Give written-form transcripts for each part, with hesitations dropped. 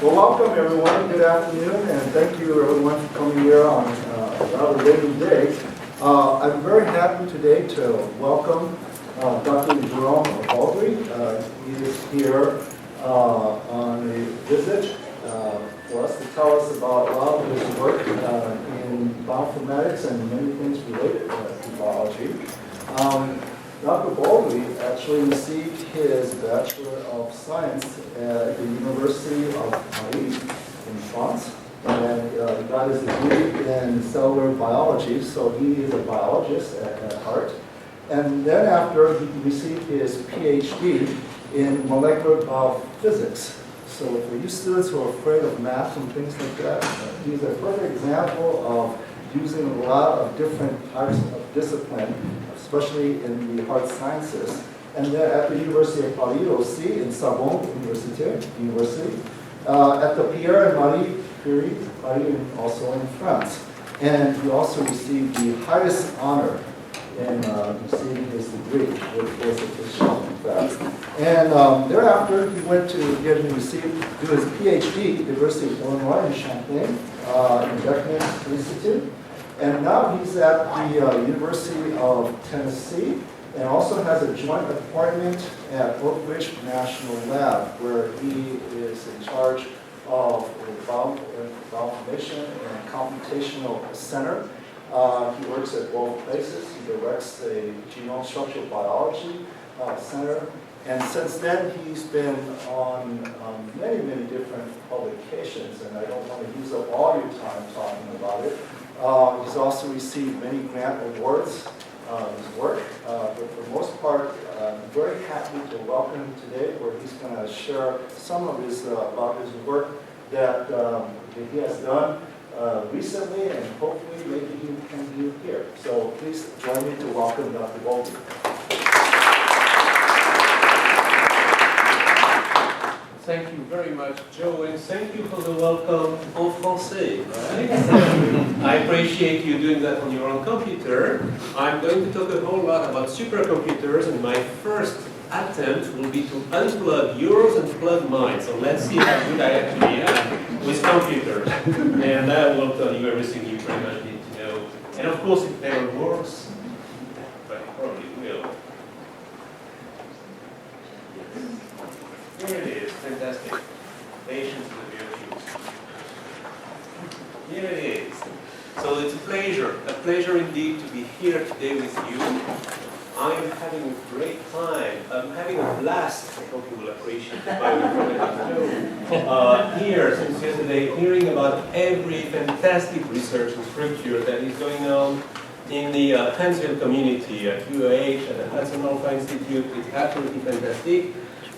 Well, welcome everyone. Good afternoon, and thank you everyone for coming here on a rather rainy day. I'm very happy today to welcome Dr. Jerome Baldry. He is here on a visit for us to tell us about a lot of his work in bioinformatics and many things related to biology. Dr. Baldry actually received his Bachelor of Science at the University of Paris in France, and he got his degree in cellular biology, so he is a biologist at heart. And then after, he received his PhD in molecular biophysics. So for you students who are afraid of math and things like that, he's a perfect example of using a lot of different types of discipline, especially in the hard sciences. And then at the University of Paris aussi, in Sorbonne University, at the Pierre and Marie Curie, also in France. And he also received the highest honor in receiving his degree, which was official, in fact. And thereafter, he went to do his PhD at the University of Illinois in Champaign, in Beckman Institute. And now he's at the University of Tennessee, and also has a joint appointment at Oak Ridge National Lab, where he is in charge of the bioinformation and computational center. He works at both places. He directs the genome structural biology center. And since then, he's been on many, many different publications, and I don't want to use up all your time talking about it. He's also received many grant awards his work, but for the most part, I'm very happy to welcome him today, where he's going to share some of his about his work that he has done recently, and hopefully maybe he can do here. So please join me to welcome Dr. Baldry. Thank you very much, Joe, and thank you for the welcome en français. Right? I appreciate you doing that on your own computer. I'm going to talk a whole lot about supercomputers, and my first attempt will be to unplug yours and plug mine. So let's see how good I actually am with computers. And I will tell you everything you pretty much need to know. And of course, it never works, but it probably will. Here it is, fantastic. Patience is a virtue. Here it is. So it's a pleasure indeed to be here today with you. I am having a great time. I'm having a blast. I hope you will appreciate it. Here since yesterday, hearing about every fantastic research and structure that is going on in the Huntsville community at UAH, at the Hudson Alpha Institute. It's absolutely fantastic.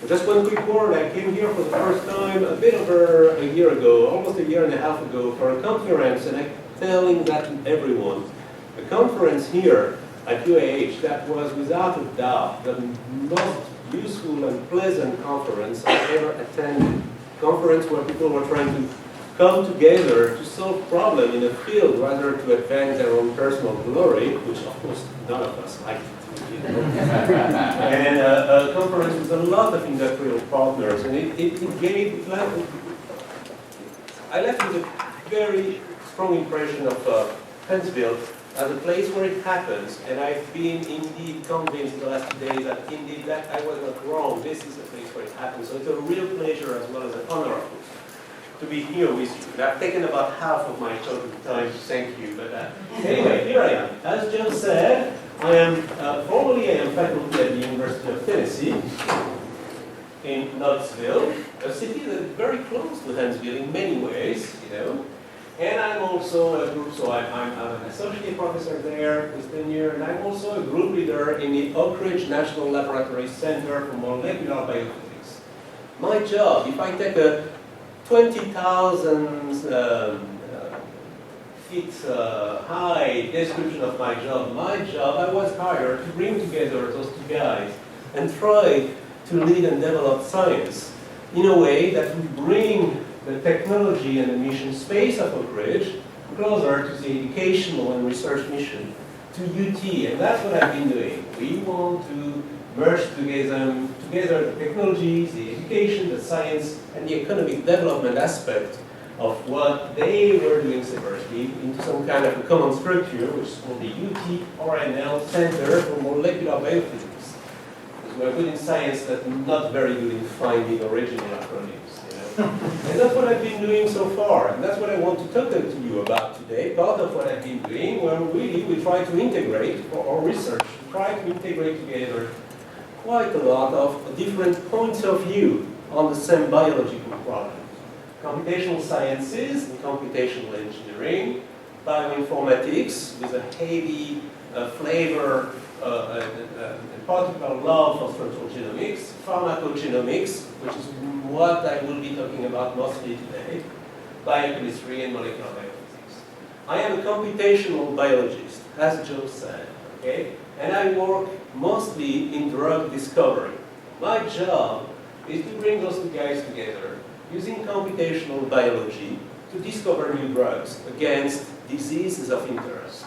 Just one quick word, I came here for the first time a bit over a year ago, almost a year and a half ago, for a conference, and I'm telling that to everyone. A conference here at UAH that was without a doubt the most useful and pleasant conference I've ever attended. Conference where people were trying to come together to solve problems in a field rather to advance their own personal glory, which of course none of us like. And a conference with a lot of industrial partners, and I left with a very strong impression of Huntsville as a place where it happens, and I've been indeed convinced in the last 2 days that indeed that I was not wrong. This is a place where it happens, so it's a real pleasure as well as an honor, of course, to be here with you. And I've taken about half of my total time to thank you, but anyway, here I am. As Joe said, formally I am faculty at the University of Tennessee in Knoxville, a city that is very close to Huntsville in many ways, you know. And I'm also a group, so I'm an associate professor there with tenure, and I'm also a group leader in the Oak Ridge National Laboratory Center for Molecular Biophysics. My job, if I take a 20,000 feet high description of my job, I was hired to bring together those two guys and try to lead and develop science in a way that would bring the technology and the mission space of Oak Ridge closer to the educational and research mission to UT, and that's what I've been doing. We want to merge together the technologies, the education, the science, and the economic development aspect of what they were doing separately into some kind of a common structure, which is called the UT-RNL Center for Molecular Biophysics. Because we're good in science, but not very good in finding original acronyms. And that's what I've been doing so far, and that's what I want to talk to you about today. Part of what I've been doing, where really we try to integrate, for our research, try to integrate together quite a lot of different points of view on the same biological problem. Computational sciences and computational engineering, bioinformatics with a heavy flavor and particular love for structural genomics, pharmacogenomics, which is what I will be talking about mostly today, biochemistry and molecular biophysics. I am a computational biologist, as Joe said, okay? And I work mostly in drug discovery. My job is to bring those two guys together using computational biology to discover new drugs against diseases of interest.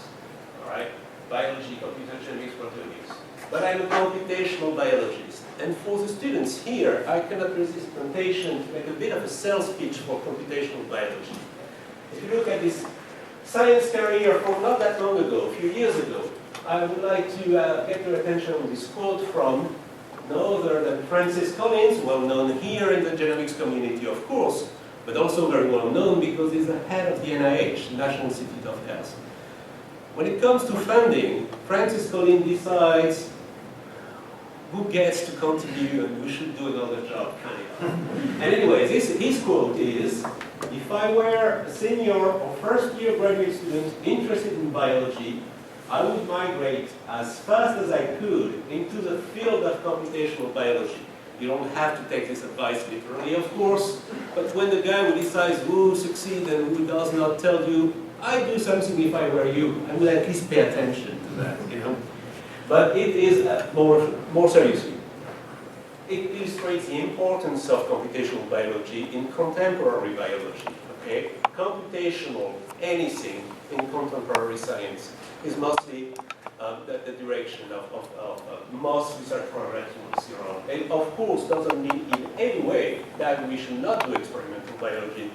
All right? Biology, computer genomics, proteomics. But I'm a computational biologist. And for the students here, I cannot resist the temptation to make a bit of a sales pitch for computational biology. If you look at this science career from not that long ago, a few years ago, I would like to get your attention on this quote from no other than Francis Collins, well known here in the genomics community, of course, but also very well known because he's the head of the NIH, National Institute of Health. When it comes to funding, Francis Collins decides who gets to continue and who should do another job, kind of. And anyways, his quote is, if I were a senior or first-year graduate student interested in biology, I would migrate as fast as I could into the field of computational biology. You don't have to take this advice literally, of course, but when the guy who decides who succeeds and who does not tell you, I'd do something if I were you, I would at least pay attention to that, you know. But it is more seriously. It illustrates the importance of computational biology in contemporary biology, okay? Computational anything in contemporary science is mostly the direction of most research programs you will see around. And of course, doesn't mean in any way that we should not do experimental biology.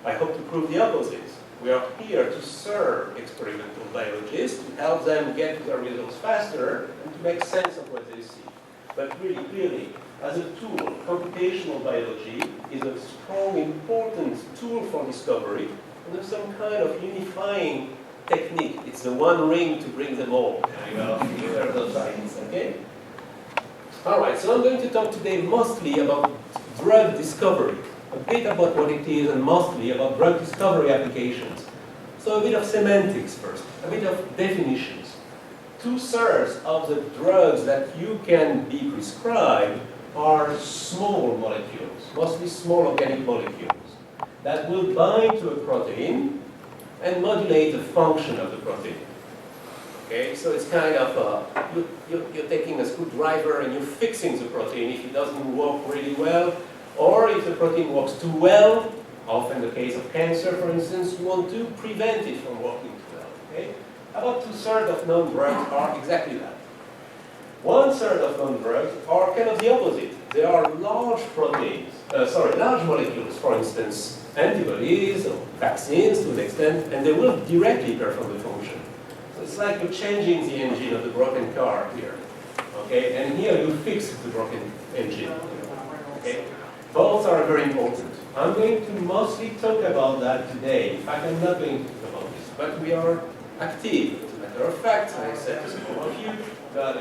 I hope to prove the opposite. We are here to serve experimental biologists, to help them get to their results faster, and to make sense of what they see. But really, clearly, as a tool, computational biology is a strong, important tool for discovery, and there's some kind of unifying technique. It's the one ring to bring them all. Here are those signs, okay? All right, so I'm going to talk today mostly about drug discovery, a bit about what it is, and mostly about drug discovery applications. So a bit of semantics first, a bit of definitions. 2/3 of the drugs that you can be prescribed are small molecules, mostly small organic molecules, that will bind to a protein and modulate the function of the protein. Okay, so it's kind of, you're taking a screwdriver and you're fixing the protein if it doesn't work really well, or if the protein works too well, often the case of cancer, for instance, you want to prevent it from working too well. Okay? About 2/3 of known drugs are exactly that. 1/3 of known drugs are kind of the opposite. They are large large molecules, for instance, antibodies or vaccines to an extent, and they will directly perform the function. So it's like you're changing the engine of the broken car here. Okay, and here you fix the broken engine. Okay, both are very important. I'm going to mostly talk about that today. In fact, I'm not going to talk about this, but we are active. As a matter of fact, I said to some of you that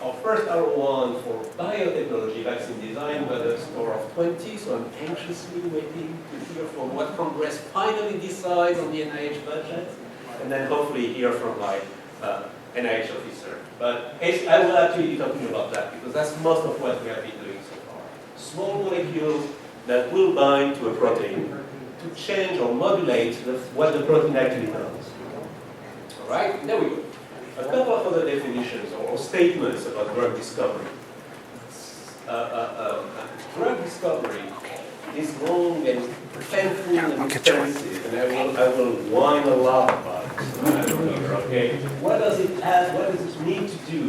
our first R1 for biotechnology vaccine design got a score of 20, so I'm anxiously waiting to hear from what Congress finally decides on the NIH budget, and then hopefully hear from my NIH officer. But I will actually be talking about that, because that's most of what we have been doing so far. Small molecules that will bind to a protein to change or modulate what the protein actually does. All right, there we go. A couple of other definitions or statements about drug discovery. Drug discovery is long and painful and expensive, and I will whine a lot about it. Okay, what does it have? What does it need to do?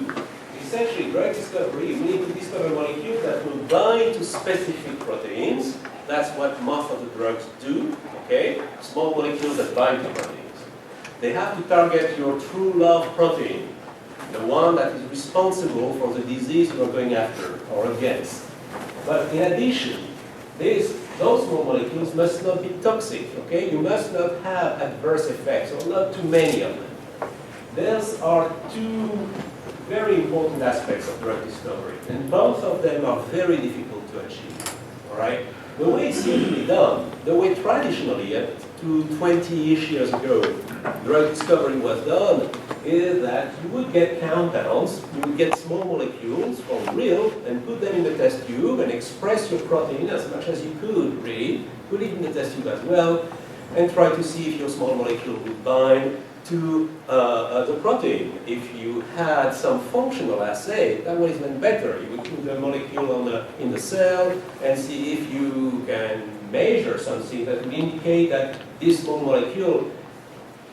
This essentially, drug discovery, we need to discover molecules that will bind to specific proteins. That's what most of the drugs do, okay? Small molecules that bind to proteins. They have to target your true love protein, the one that is responsible for the disease you are going after or against. But in addition, those small molecules must not be toxic, okay? You must not have adverse effects, or not too many of them. These are two very important aspects of drug discovery, and both of them are very difficult to achieve, all right? The way it's usually done, the way traditionally, up to 20-ish years ago, drug discovery was done, is that you would get compounds, you would get small molecules from real, and put them in the test tube and express your protein as much as you could, really. Put it in the test tube as well, and try to see if your small molecule would bind to the protein. If you had some functional assay, that was even better. You would put the molecule in the cell and see if you can measure something that would indicate that this small molecule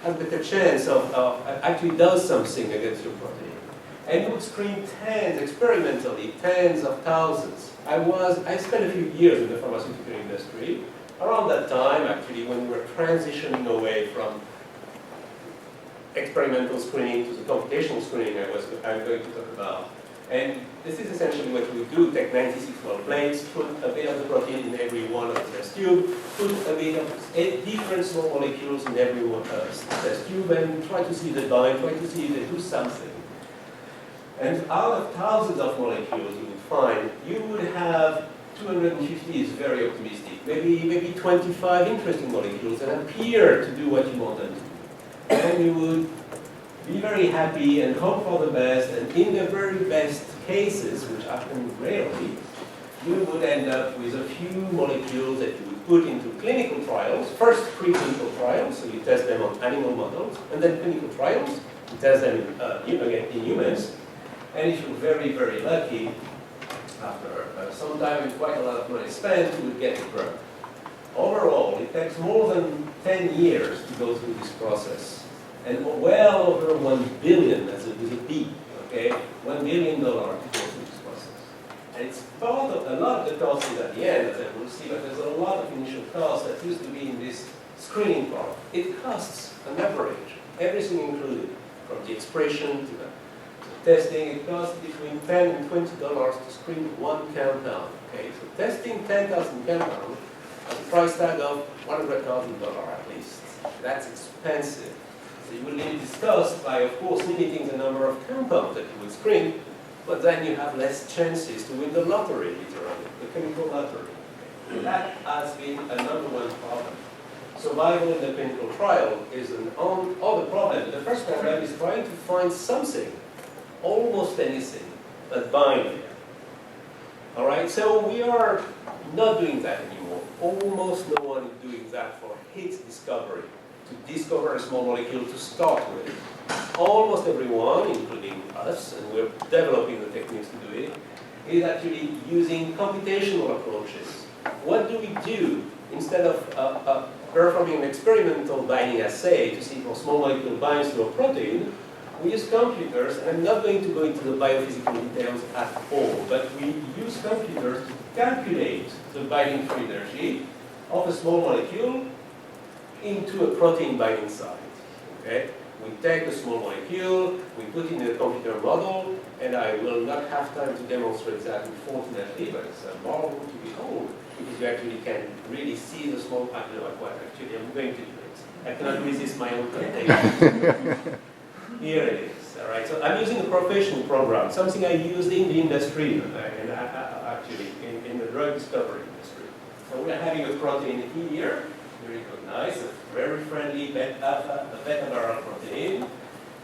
has a better chance of actually does something against your protein. And you would screen experimentally, tens of thousands. I spent a few years in the pharmaceutical industry. Around that time, actually, when we were transitioning away from experimental screening to the computational screening I'm going to talk about. And this is essentially what we do: take 96 well plates, put a bit of the protein in every one of the test tube, put a bit of 8 different small molecules in every one test tube, and try to see if they bind, try to see if they do something. And out of thousands of molecules you would find, you would have 250 is very optimistic, maybe 25 interesting molecules that appear to do what you want them to do. And you would be very happy and hope for the best, and in the very best cases, which happen rarely, you would end up with a few molecules that you would put into clinical trials. First, preclinical trials, so you test them on animal models, and then clinical trials, you test them in humans. And if you're very, very lucky, after some time and quite a lot of money spent, you would get a drug. Overall, it takes more than 10 years to go through this process, and well over 1 billion, with a B, okay? $1 billion to go through this process. And it's part of, a lot of the cost is at the end, as I will see, but there's a lot of initial costs that used to be in this screening part. It costs an average, everything included, from the expression to the testing. It costs between $10 and $20 to screen one compound, okay? So testing 10,000 compounds has a price tag of $100,000 at least. That's expensive. So you will limit this cost by, of course, limiting the number of compounds that you will screen, but then you have less chances to win the lottery, literally, the chemical lottery. Okay. That has been a #1 problem. Survival in the clinical trial is an other problem. The first problem is trying to find something, almost anything, that binds there. All right, so we are not doing that anymore. Almost no one is doing that for hit discovery, to discover a small molecule to start with. Almost everyone, including us, and we're developing the techniques to do it, is actually using computational approaches. What do we do? Instead of performing an experimental binding assay to see if a small molecule binds to a protein, we use computers, and I'm not going to go into the biophysical details at all, but we use computers to calculate the binding free energy of a small molecule into a protein binding site. Okay? We take a small molecule, we put in a computer model, and I will not have time to demonstrate that, unfortunately, but it's a marvel to behold, because you actually can really see the small, I don't know what, actually I'm going to do it. I cannot resist my own temptation. Here it is, all right? So I'm using a professional program, something I used in the industry, and actually in the drug discovery industry. So we're having a protein here, you recognize, a very friendly beta-viral protein,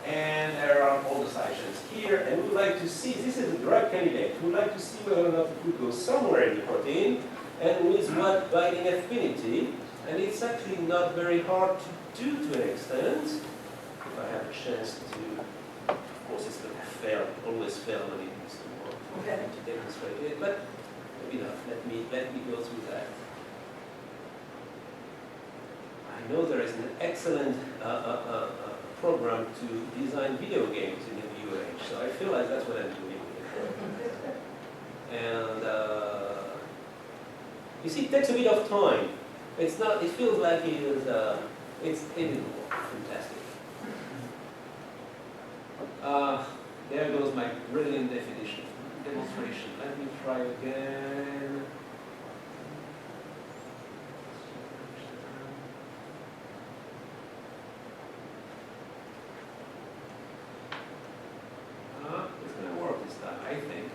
and there are all the side chains here, and we would like to see, this is a drug candidate, we would like to see whether or not it could go somewhere in the protein, and with what binding affinity, and it's actually not very hard to do to an extent. If I have a chance to, of course it's going to fail, always fail when it needs to work. I'm happy to demonstrate it, but maybe not. Let me go through that. I know there is an excellent program to design video games in the new age, so I feel like that's what I'm doing. And you see, it takes a bit of time. It's not. It feels like it is. It is fantastic. There goes my brilliant demonstration. Let me try again. It's going to work this time, I think.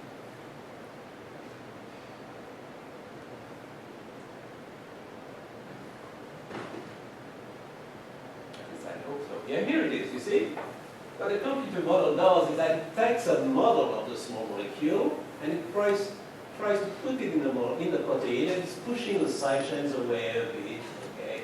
I hope so. Yeah, here it is, you see? What the computer model does is that it takes a model of the small molecule and it tries to put it in the protein, and it's pushing the side chains away a bit, okay?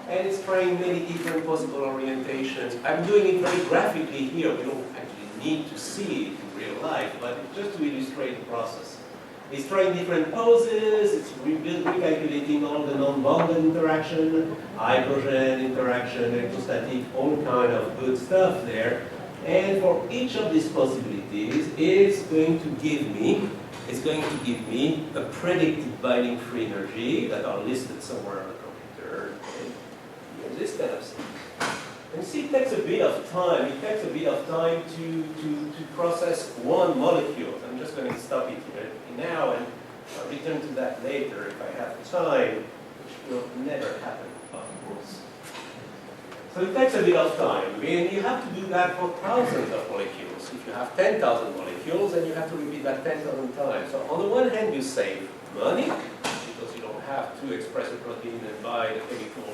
And it's trying many different possible orientations. I'm doing it very graphically here. We don't actually need to see it in real life, but it's just to illustrate the process. It's trying different poses, it's recalculating all the non-bonded interaction, hydrogen interaction, electrostatic, all kind of good stuff there. And for each of these possibilities, it's going to give me a predicted binding free energy that are listed somewhere on the computer. And this kind of thing. And see, it takes a bit of time. It takes a bit of time to process one molecule. I'm just going to stop it here now and I'll return to that later if I have time, which will never happen, of course. So it takes a bit of time. I mean, you have to do that for thousands of molecules. If you have 10,000 molecules, then you have to repeat that 10,000 times. So on the one hand, you save money, because you don't have to express a protein and buy the chemical.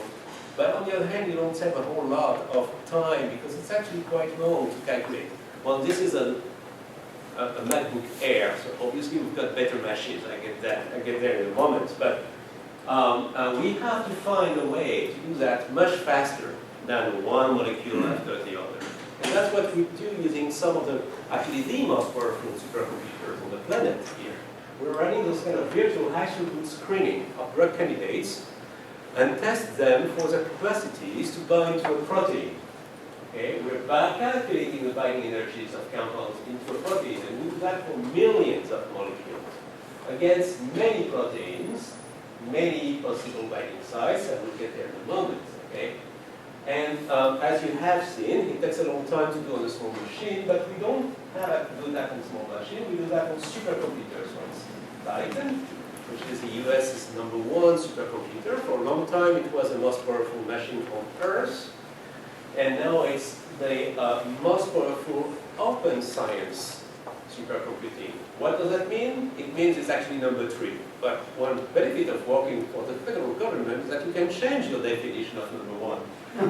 But on the other hand, you don't save a whole lot of time, because it's actually quite long to calculate. Well, this is a MacBook Air, so obviously we've got better machines. I get there in a moment. But we have to find a way to do that much faster than one molecule after the other. And that's what we do using some of actually the most powerful supercomputers on the planet here. We're running this kind of virtual high-throughput screening of drug candidates and test them for their capacities to bind to a protein. Okay, we're calculating the binding energies of compounds into a protein, and we do that for millions of molecules against many proteins, many possible binding sites, and we'll get there in a moment. Okay, and as you have seen, it takes a long time to do on a small machine, but we don't have to do that on a small machine. We do that on supercomputers. Once Titan, which is the US's #1 supercomputer. For a long time, it was the most powerful machine on Earth. And now it's the most powerful open science supercomputing. What does that mean? It means it's actually #3. But one benefit of working for the federal government is that you can change your definition of #1.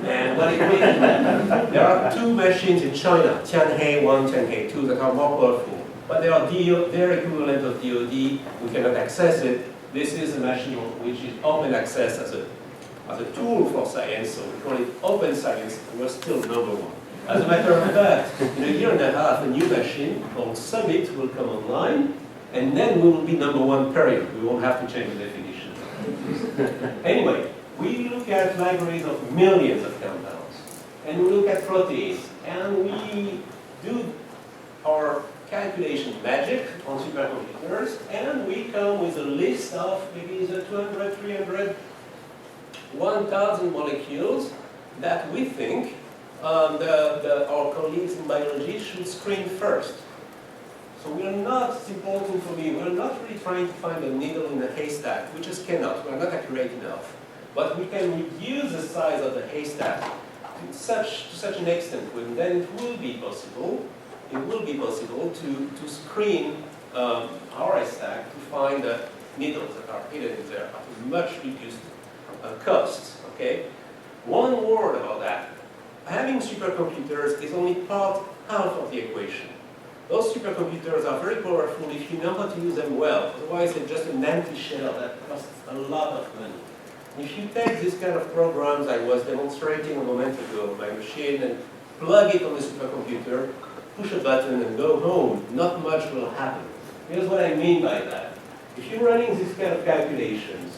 And what it means, there are two machines in China, Tianhe 1, Tianhe 2, that are more powerful. But they are their equivalent of DoD. We cannot access it. This is a machine which is open access as a tool for science, so we call it open science, and we're still #1. As a matter of fact, in a year and a half, a new machine called Summit will come online, and then we will be #1 period. We won't have to change the definition. Anyway, we look at libraries of millions of compounds, and we look at proteins, and we do our calculation magic on supercomputers, and we come with a list of maybe the 200, 300, 1,000 molecules that we think our colleagues in biology should screen first. So we are not, it's important for me, we're not really trying to find a needle in a haystack. We just cannot, we're not accurate enough. But we can reduce the size of the haystack to such an extent when then it will be possible to screen our haystack to find the needles that are hidden in there at a much reduced cost. Okay? One word about that. Having supercomputers is only half of the equation. Those supercomputers are very powerful if you know how to use them well. Otherwise, they're just an empty shell that costs a lot of money. If you take this kind of programs I was demonstrating a moment ago on my machine and plug it on the supercomputer, push a button and go home, not much will happen. Here's what I mean by that. If you're running this kind of calculations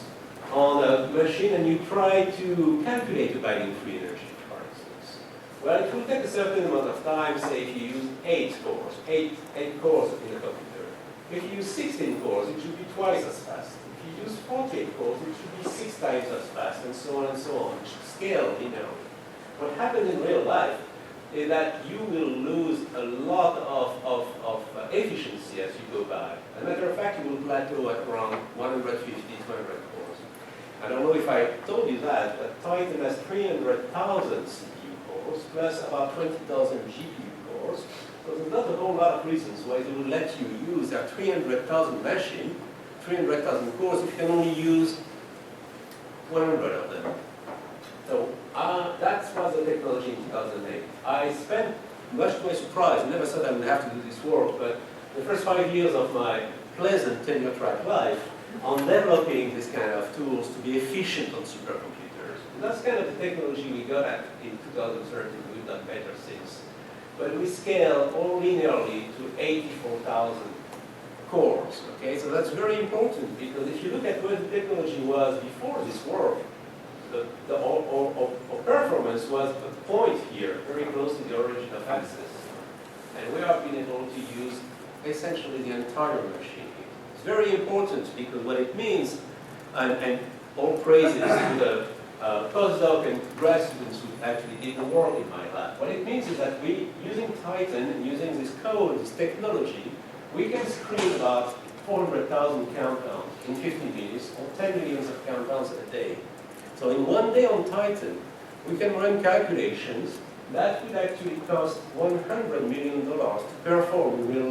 on a machine and you try to calculate the binding free energy, for instance, well, it will take a certain amount of time, say if you use 8 cores in a computer. If you use 16 cores, it should be twice as fast. If you use 48 cores, it should be 6 times as fast, and so on and so on. It should scale linearly. What happens in real life is that you will lose a lot of efficiency as you go by. As a matter of fact, you will plateau at around 150, 200 cores. I don't know if I told you that, but Titan has 300,000 CPU cores, plus about 20,000 GPU cores. So there's not a whole lot of reasons why they would let you use their 300,000 machine, 300,000 cores, if you can only use 100 of them. So that was the technology in 2008. I spent, much to my surprise, never thought I would have to do this work, but the first 5 years of my pleasant tenure track life on developing this kind of tools to be efficient on supercomputers. And that's kind of the technology we got at in 2013. We've done better since. But we scale all linearly to 84,000 cores. Okay, so that's very important because if you look at where the technology was before this work, our performance was a point here, very close to the origin of access. And we have been able to use essentially the entire machine. It's very important because what it means, and all praises to the postdoc and grad students who actually did the work in my lab. What it means is that we, using Titan and using this code, this technology, we can screen about 400,000 countdowns in 15 minutes or 10 millions of countdowns a day. So in one day on Titan, we can run calculations that would actually cost $100 million to perform in real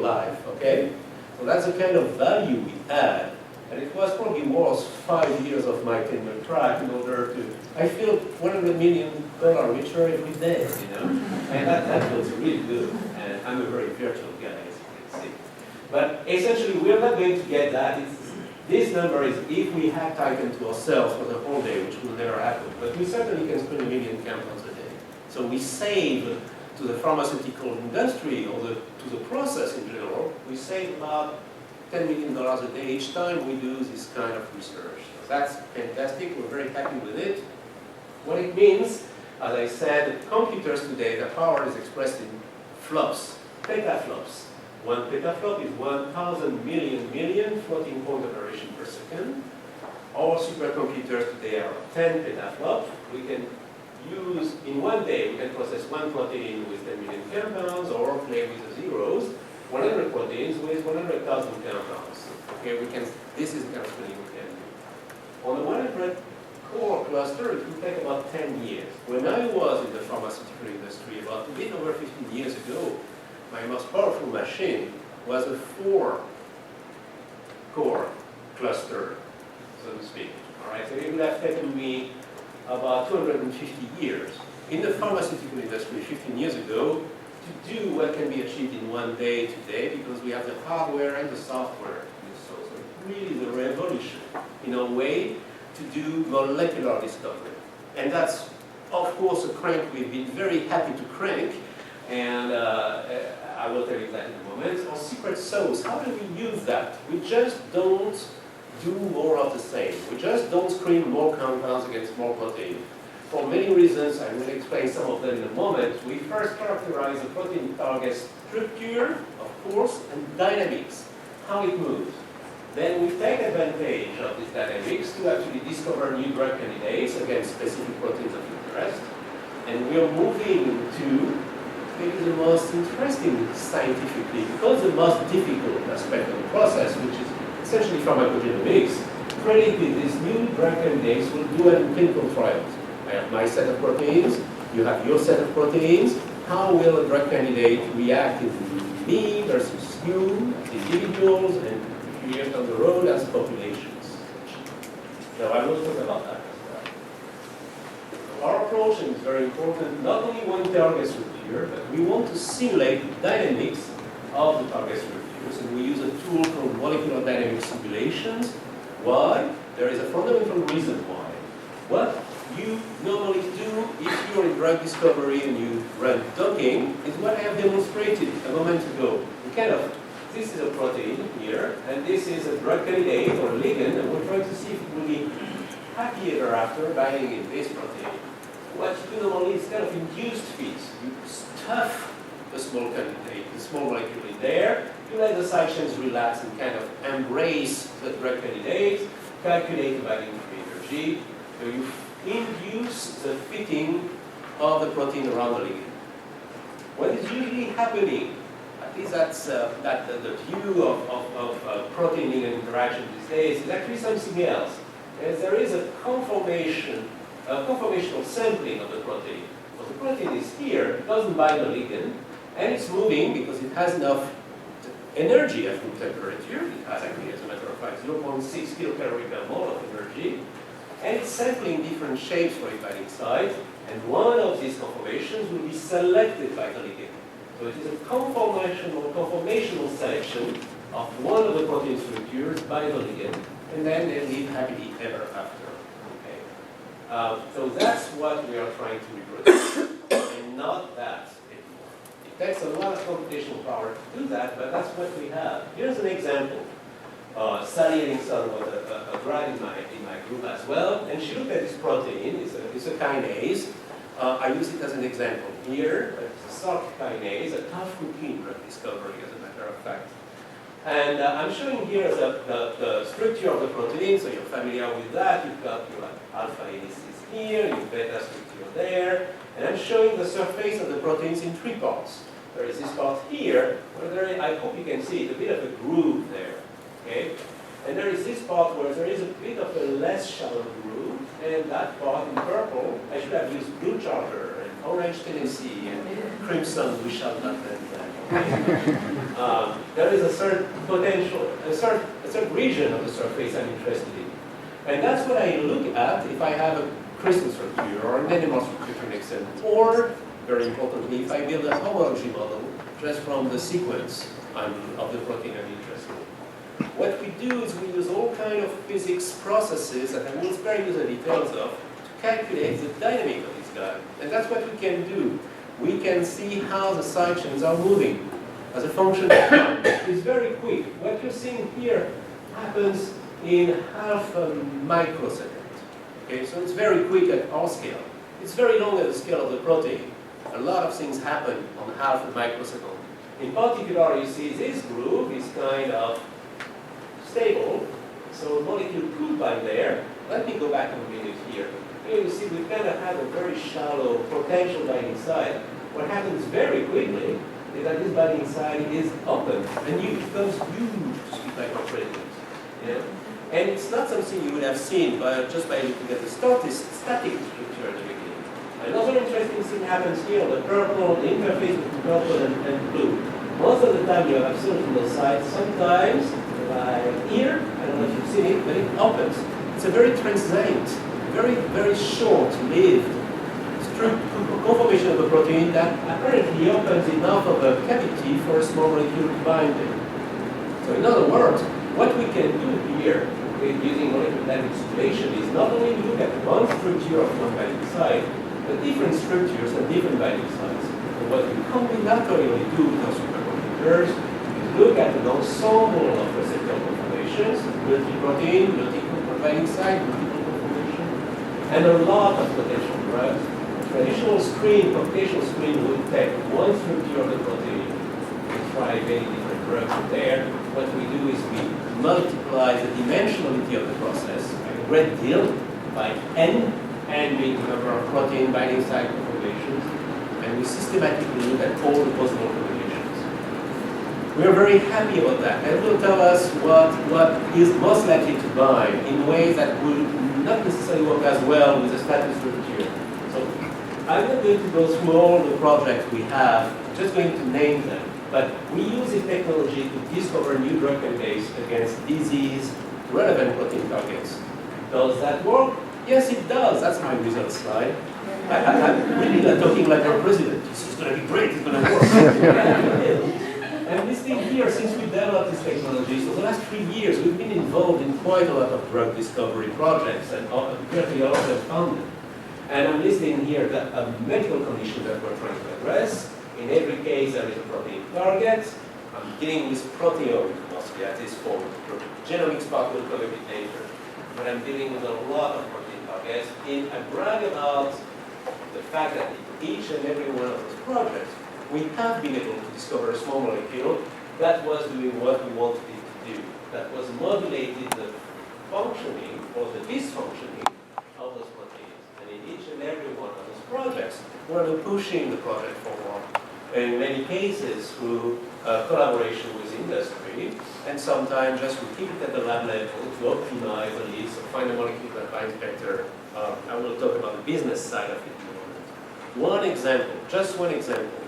life, okay? So that's the kind of value we add. And it was probably worth 5 years of my tenure track in order to, I feel $100 million richer every day, you know? And that feels really good. And I'm a very virtual guy, as you can see. But essentially, we're not going to get that. This number is if we had Titan to ourselves for the whole day, which will never happen. But we certainly can spend 1 million countdowns a day. So we save to the pharmaceutical industry or to the process in general, we save about $10 million a day each time we do this kind of research. So that's fantastic. We're very happy with it. What it means, as I said, computers today, the power is expressed in flops, petaflops. 1 petaflop is 1,000 million floating point operation per second. Our supercomputers today are 10 petaflops. We can use, in one day, we can process 1 protein with 10 million compounds or play with the zeros, 100 proteins with 100,000 compounds. Okay, this is the kind of thing we can do. On the 100 core cluster, it will take about 10 years. When I was in the pharmaceutical industry about a bit over 15 years ago, my most powerful machine was a 4 core cluster, so to speak. All right, so it would have taken me about 250 years in the pharmaceutical industry 15 years ago to do what can be achieved in one day today because we have the hardware and the software. So it really is a revolution in a way to do molecular discovery. And that's, of course, a crank we've been very happy to crank. And I will tell you that in a moment. Our secret sauce, how do we use that? We just don't do more of the same. We just don't screen more compounds against more protein. For many reasons, I will explain some of them in a moment. We first characterize the protein target structure, of course, and dynamics, how it moves. Then we take advantage of these dynamics to actually discover new drug candidates against specific proteins of interest. And we are moving to maybe the most interesting scientifically, because the most difficult aspect of the process, which is essentially pharmacogenomics, predicting these new drug candidates will do it in clinical trials. I have my set of proteins, you have your set of proteins. How will a drug candidate react in me versus you as individuals and years down the road as populations? Now I will talk about that as well. Our approach is very important, not only one target structure, but we want to simulate the dynamics of the target structures, and we use a tool called molecular dynamics simulations. Why? There is a fundamental reason why. What you normally do if you're in drug discovery and you run docking is what I have demonstrated a moment ago. This is a protein here, and this is a drug candidate or a ligand, and we're trying to see if it will be happy ever after binding in this protein. What you do normally is kind of induced fits. You stuff the small candidate, the small molecule in there. You let the side chains relax and kind of embrace the drug candidate, calculate the binding energy. So you induce the fitting of the protein around the ligand. What is usually happening, at least that's the view of protein ligand interaction these days, is actually something else. As there is a conformational sampling of the protein. So the protein is here, it doesn't bind the ligand, and it's moving because it has enough energy at room temperature. It has actually, as a matter of fact, 0.6 kilocalorie per mole of energy. And it's sampling different shapes for its binding site. And one of these conformations will be selected by the ligand. So it is a conformational selection of one of the protein structures by the ligand. And then they live happily ever after. Okay? So that's what we are trying to reproduce. And not that anymore. It takes a lot of computational power to do that, but that's what we have. Here's an example. Sally Ellingson was a grad in my group as well, and she looked at this protein. It's a kinase. I use it as an example here. It's a Salk kinase, a tough routine drug discovery, as a matter of fact. And I'm showing here the structure of the protein, so you're familiar with that. You've got your alpha helices here, your beta structure there, and I'm showing the surface of the proteins in three parts. There is this part here, where I hope you can see it, a bit of a groove there. Okay? And there is this part where there is a bit of a less shallow groove, and that part in purple, I should have used blue charter, and orange Tennessee, and crimson, we shall not mention that. Okay? There is a certain potential, a certain region of the surface I'm interested in. And that's what I look at if I have a crystal structure or an animal structure next to it. Or, very importantly, if I build a homology model just from the sequence of the protein I'm interested in. What we do is we use all kinds of physics processes that I will spare you the details of to calculate the dynamic of this guy. And that's what we can do. We can see how the side chains are moving as a function of time. It's very quick. What you're seeing here happens in half a microsecond. Okay, so it's very quick at our scale. It's very long at the scale of the protein. A lot of things happen on half a microsecond. In particular, you see this groove is kind of stable, so the molecule could bind there. Let me go back a minute here. Here you see we kind of have a very shallow potential binding site. What happens very quickly is that this binding site is open, and it becomes huge, to speak like our presidents. Yeah? And it's not something you would have seen just by looking at the static structure at the beginning. Another interesting thing happens here on the purple, the interface between purple and blue. Most of the time you have absolutely no sight. Sometimes, like here, I don't know if you've seen it, but it opens. It's a very transient, very, very short-lived conformation of the protein that apparently opens enough of a cavity for a small molecule to bind it. So in other words, what we can do here using molecular dynamic simulation is not only look at one structure of one binding site, but different structures and different binding sites. And what we combinatorially do with our supercomputers is look at an ensemble of receptor conformations, multi-protein, multiple binding site, multiple conformation, and a lot of potential drugs. A traditional screen, computational screen, would take one structure of the protein and try many different drugs in there. What we do is we multiply the dimensionality of the process by a great deal, by n, and we the number of protein binding site conformations, and we systematically look at all the possible combinations. We are very happy about that, and it will tell us what is most likely to bind in ways that will not necessarily work as well with the static structure. So I'm not going to go through all the projects we have, I'm just going to name them. But we use this technology to discover new drug candidates against disease-relevant protein targets. Does that work? Yes, it does. That's my result slide. I'm really not talking like our president. This is going to be great. It's going to work. And this thing here, since we developed this technology, so the last 3 years, we've been involved in quite a lot of drug discovery projects, and apparently all of them funded. And I'm listing here a medical condition that we're trying to address. In every case, there is a protein target. I'm dealing with proteome mostly at this form. Genomics part will come a bit later. But I'm dealing with a lot of protein targets. I brag about the fact that in each and every one of those projects, we have been able to discover a small molecule that was doing what we wanted it to do. That was modulating the functioning or the dysfunctioning of those proteins. And in each and every one of those projects, we're pushing the project forward. In many cases, through collaboration with industry, and sometimes just to keep it at the lab level to optimize the leads or find a molecule that binds better. I will talk about the business side of it in a moment. One example, just one example.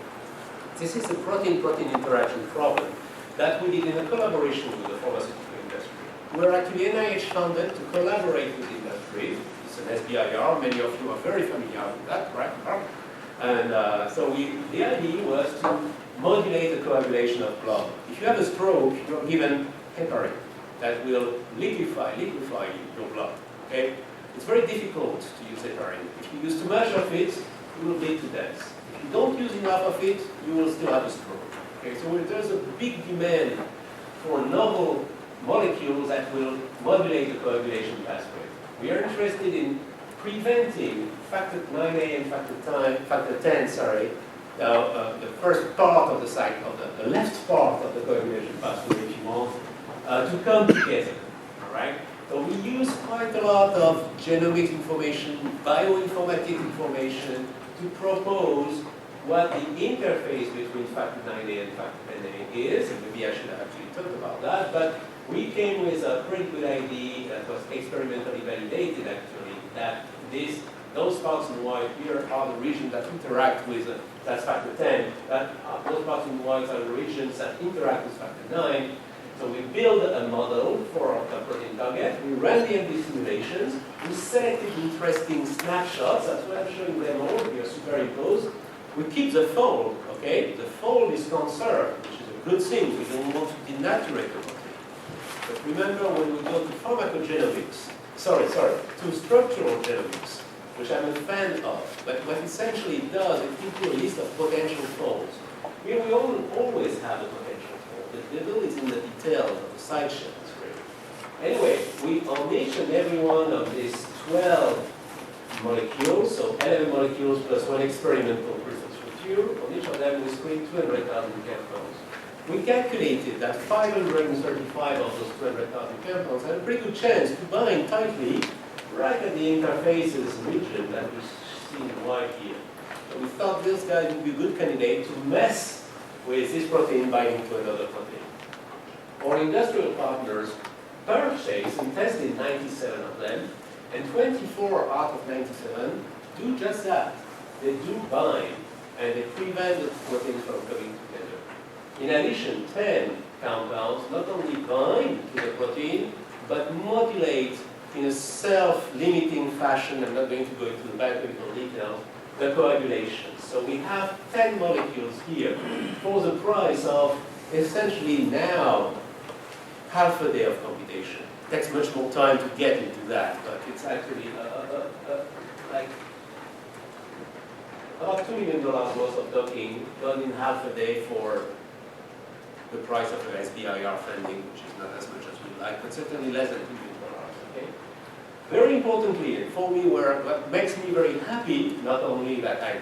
This is a protein-protein interaction problem that we did in a collaboration with the pharmaceutical industry. We're actually NIH funded to collaborate with industry. It's an SBIR, many of you are very familiar with that, right? And so the idea was to modulate the coagulation of blood. If you have a stroke, you're given heparin that will liquefy your blood. Okay? It's very difficult to use heparin. If you use too much of it, you will bleed to death. If you don't use enough of it, you will still have a stroke. Okay? So there's a big demand for novel molecules that will modulate the coagulation pathway. We are interested in preventing factor 9A and factor 10, the first part of the cycle, the left part of the coagulation pathway, if you want, to come together. All right? So we use quite a lot of genomics information, bioinformatics information to propose what the interface between factor 9A and factor 10A is, and maybe I should have actually talked about that, but we came with a pretty good idea that was experimentally validated actually, that those parts in white here are the regions that interact with, that's factor 10, those parts in white are the regions that interact with factor 9. So we build a model for a protein target, we ran the MD simulations, we selected interesting snapshots, that's why I'm showing them all, we are superimposed. We keep the fold, okay? The fold is conserved, which is a good thing, we don't want to denaturate the protein. But remember when we go to pharmacogenomics, to structural genomics, which I'm a fan of, but what essentially it does, it gives you a list of potential folds. Here we always have a potential fold. The devil is in the details of the side chains, really. Anyway, on each and every one of these 12 molecules, so 11 molecules plus one experimental crystal structure, on each of them we screened 200,000 compounds. We calculated that 535 of those 200,000 compounds had a pretty good chance to bind tightly right at the interfaces region that we see in white here. So we thought this guy would be a good candidate to mess with this protein binding to another protein. Our industrial partners purchased and tested 97 of them, and 24 out of 97 do just that. They do bind, and they prevent the proteins from coming together. In addition, 10 compounds not only bind to the protein, but modulate in a self-limiting fashion, I'm not going to go into the biochemical details, the coagulation. So we have 10 molecules here for the price of essentially now half a day of computation. It takes much more time to get into that, but it's actually like about $2 million worth of docking done in half a day for the price of an SBIR funding, which is not as much as we like, but certainly less than $2 million. Okay? Very importantly, and for me, what makes me very happy, not only that I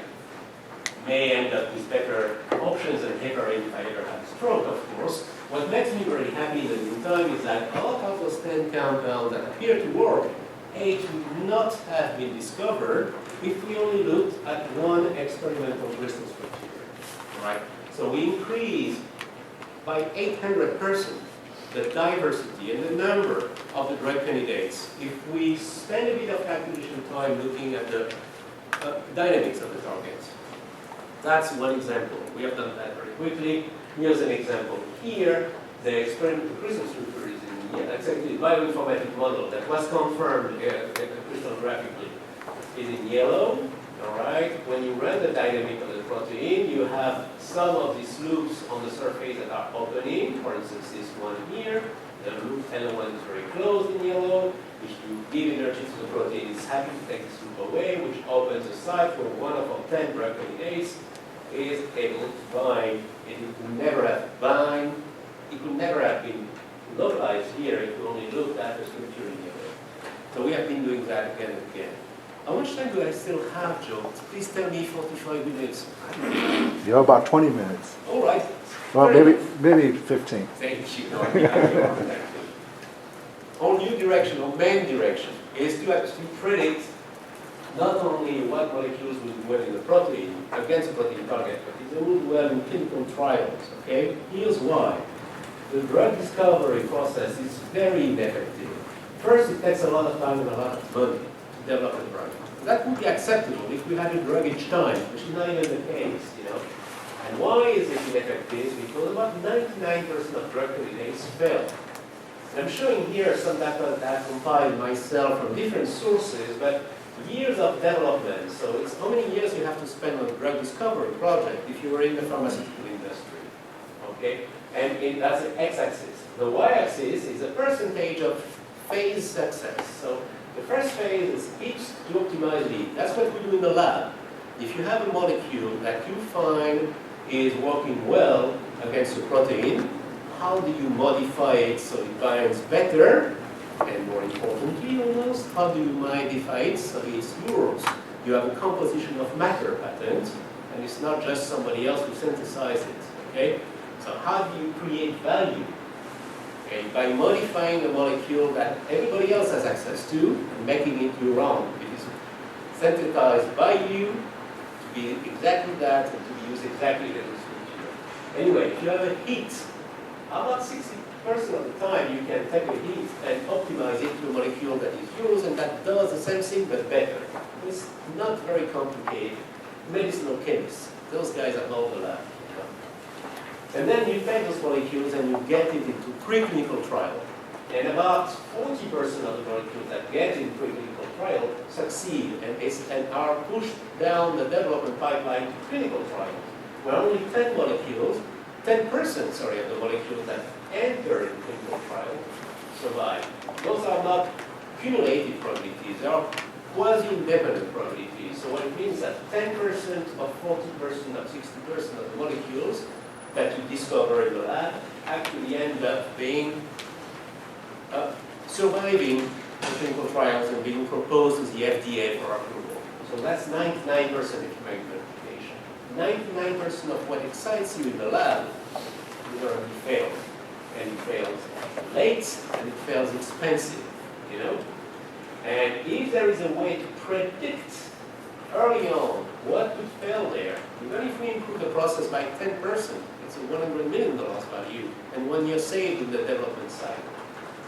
may end up with better options than heparin if I ever have a stroke, of course, what makes me very happy in the meantime is that all of those 10 compounds that appear to work, 8 would not have been discovered if we only looked at one experimental crystal structure. Right? So we increased by 800% the diversity and the number of the drug candidates if we spend a bit of calculation time looking at the dynamics of the targets. That's one example. We have done that very quickly. Here's an example here. The experimental crystal structure is in exactly the bioinformatic model that was confirmed crystallographically is in yellow. All right. When you run the dynamic of the protein, you have some of these loops on the surface that are opening. For instance, this one here. The loop L1 is very closed in yellow. If you give energy to the protein, it's happy to take this loop away, which opens a site where one of our 10 drug candidates is able to bind. It could never have bind. It could never have been localized here if you only looked at the structure in yellow. So we have been doing that again and again. How much time do I still have, Joe? Please tell me 45 minutes. You have about 20 minutes. All right. Well, Very maybe 15. Thank you. No, yeah, our new direction, our main direction, is to actually predict not only what molecules will do well in the protein, against the protein target, but if they will do well in clinical trials, okay? Here's why. The drug discovery process is very ineffective. First, it takes a lot of time and a lot of money to develop a drug. That would be acceptable if we had a drug each time, which is not even the case, you know? And why is it ineffective? Because about 99% of drug candidates fail. And I'm showing here some data that I've compiled myself from different sources, but years of development. So it's how many years you have to spend on a drug discovery project if you are in the pharmaceutical industry. Okay? And that's the x-axis. The y-axis is the percentage of phase success. So the first phase is each to optimize lead. That's what we do in the lab. If you have a molecule that you find is working well against a protein, how do you modify it so it binds better? And more importantly, almost, how do you modify it so it's yours? You have a composition of matter patent, and it's not just somebody else who synthesized it. Okay? So how do you create value? Okay? By modifying a molecule that everybody else has access to and making it your own. It is synthesized by you to be exactly that and to be used exactly as it's used. Anyway, if you have a heat, about 60% of the time you can take a heat and optimize it to a molecule that is yours and that does the same thing but better. It's not very complicated. Medicinal chemists, those guys are all the lab. You know? And then you take those molecules and you get it into preclinical trial. And about 40% of the molecules that get in preclinical trial succeed and are pushed down the development pipeline to clinical trials, where only 10% of the molecules that enter in clinical trial survive. Those are not cumulative probabilities, they are quasi-independent probabilities. So what it means is that 10% of 40% of 60% of the molecules that you discover in the lab actually end up being surviving the clinical trials and being proposed to the FDA for approval. So that's 99% if you make the application. 99% of what excites you in the lab literally fails. And it fails late and it fails expensive, you know? And if there is a way to predict early on what could fail there, even if we improve the process by 10%, it's a $100 million value and 1 year saved in the development cycle.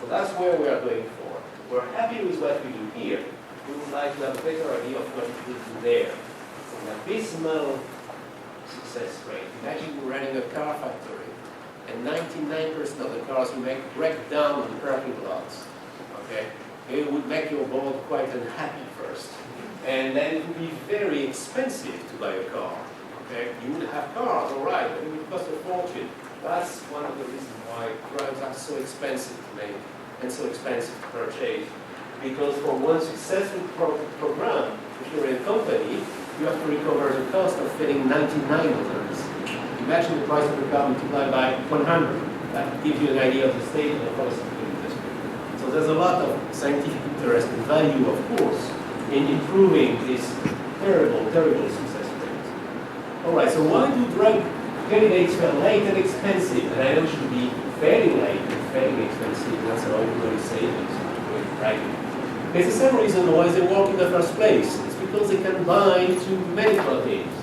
So that's where we are going for. We're happy with what we do here. We would like to have a better idea of what we do there. An abysmal success rate. Imagine you're running a car factory and 99% of the cars you make break down in the parking lots. Okay? It would make your board quite unhappy first. And then it would be very expensive to buy a car. Okay? You would have cars, all right, but it would cost a fortune. That's one of the reasons why drugs are so expensive to make and so expensive to purchase. Because for one successful program, if you're in a company, you have to recover the cost of filling 99 others. Imagine the price of the car multiplied by 100. That gives you an idea of the state of the pharmaceutical industry. So there's a lot of scientific interest and value, of course, in improving this terrible, terrible success rate. All right, so why do drug candidates fail late and expensive? And I know it should be failing late and failing expensive. That's how everybody says it, right? It's the same reason why they work in the first place. It's because they can bind to many proteins.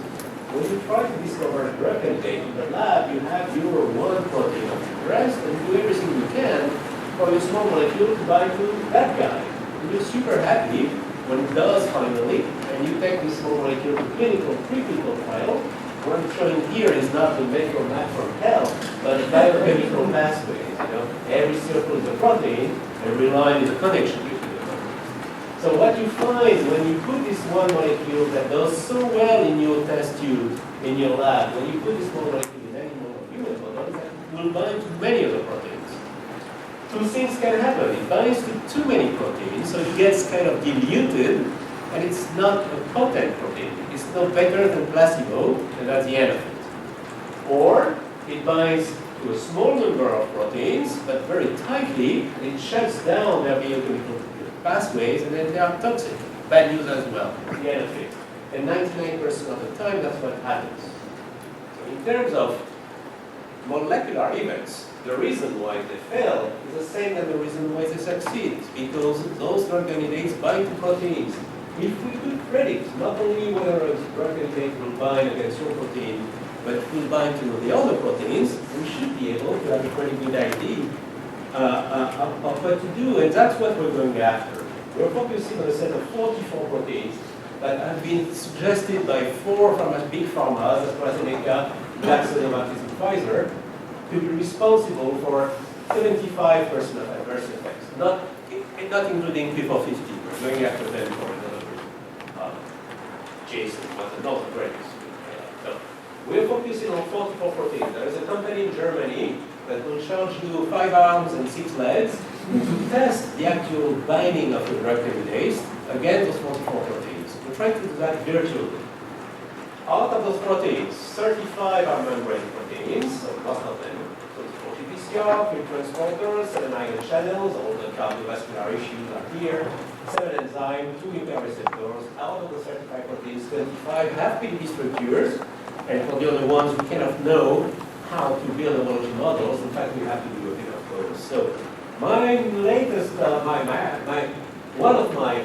When you try to discover a drug candidate in the lab, you have your one protein of interest and do everything you can for your small molecule to bind to that guy. And you're super happy when it does finally, and you take this small molecule to preclinical trial. What I'm showing here is not the metro map from hell, but the biochemical pathways. You know, every circle is a protein, every line is a connection between the proteins. So what you find when you put this one molecule that does so well in your test tube, in your lab, when you put this one molecule in animal or human models, it will bind to many of the proteins. Two things can happen. It binds to too many proteins, so it gets kind of diluted, and it's not a potent protein. It's no better than placebo, and that's the end of it. Or it binds to a small number of proteins, but very tightly, and it shuts down their biochemical pathways, and then they are toxic. Bad news as well, the end of it. And 99% of the time, that's what happens. So in terms of molecular events, the reason why they fail is the same as the reason why they succeed. It's because those drug candidates bind to proteins. If we could predict not only whether a drug candidate will bind against your protein, but it will bind to the other proteins, we should be able to have a pretty good idea of what to do, and that's what we're going after. We're focusing on a set of 44 proteins that have been suggested by four big pharmas, AstraZeneca, Glaxo-Novartis, and Pfizer, to be responsible for 75% of adverse effects, not including P450. We're going after them for another group. Jason was another great. So we're focusing on 44 proteins. There is a company in Germany that will charge you 5 arms and 6 legs to test the actual binding of the drug candidates against those 44 proteins. We're trying to do that virtually. Out of those proteins, 35 are membrane proteins, so most of them. So it's 4 GPCR, 3 transporters, 7 ion channels, all the cardiovascular issues are here, 7 enzymes, 2 nuclear receptors. Out of the 35 proteins, 25 have PDB structures, and for the other ones, we cannot know how to build homology models. In fact, we have to do a bit of those. So my latest, one of my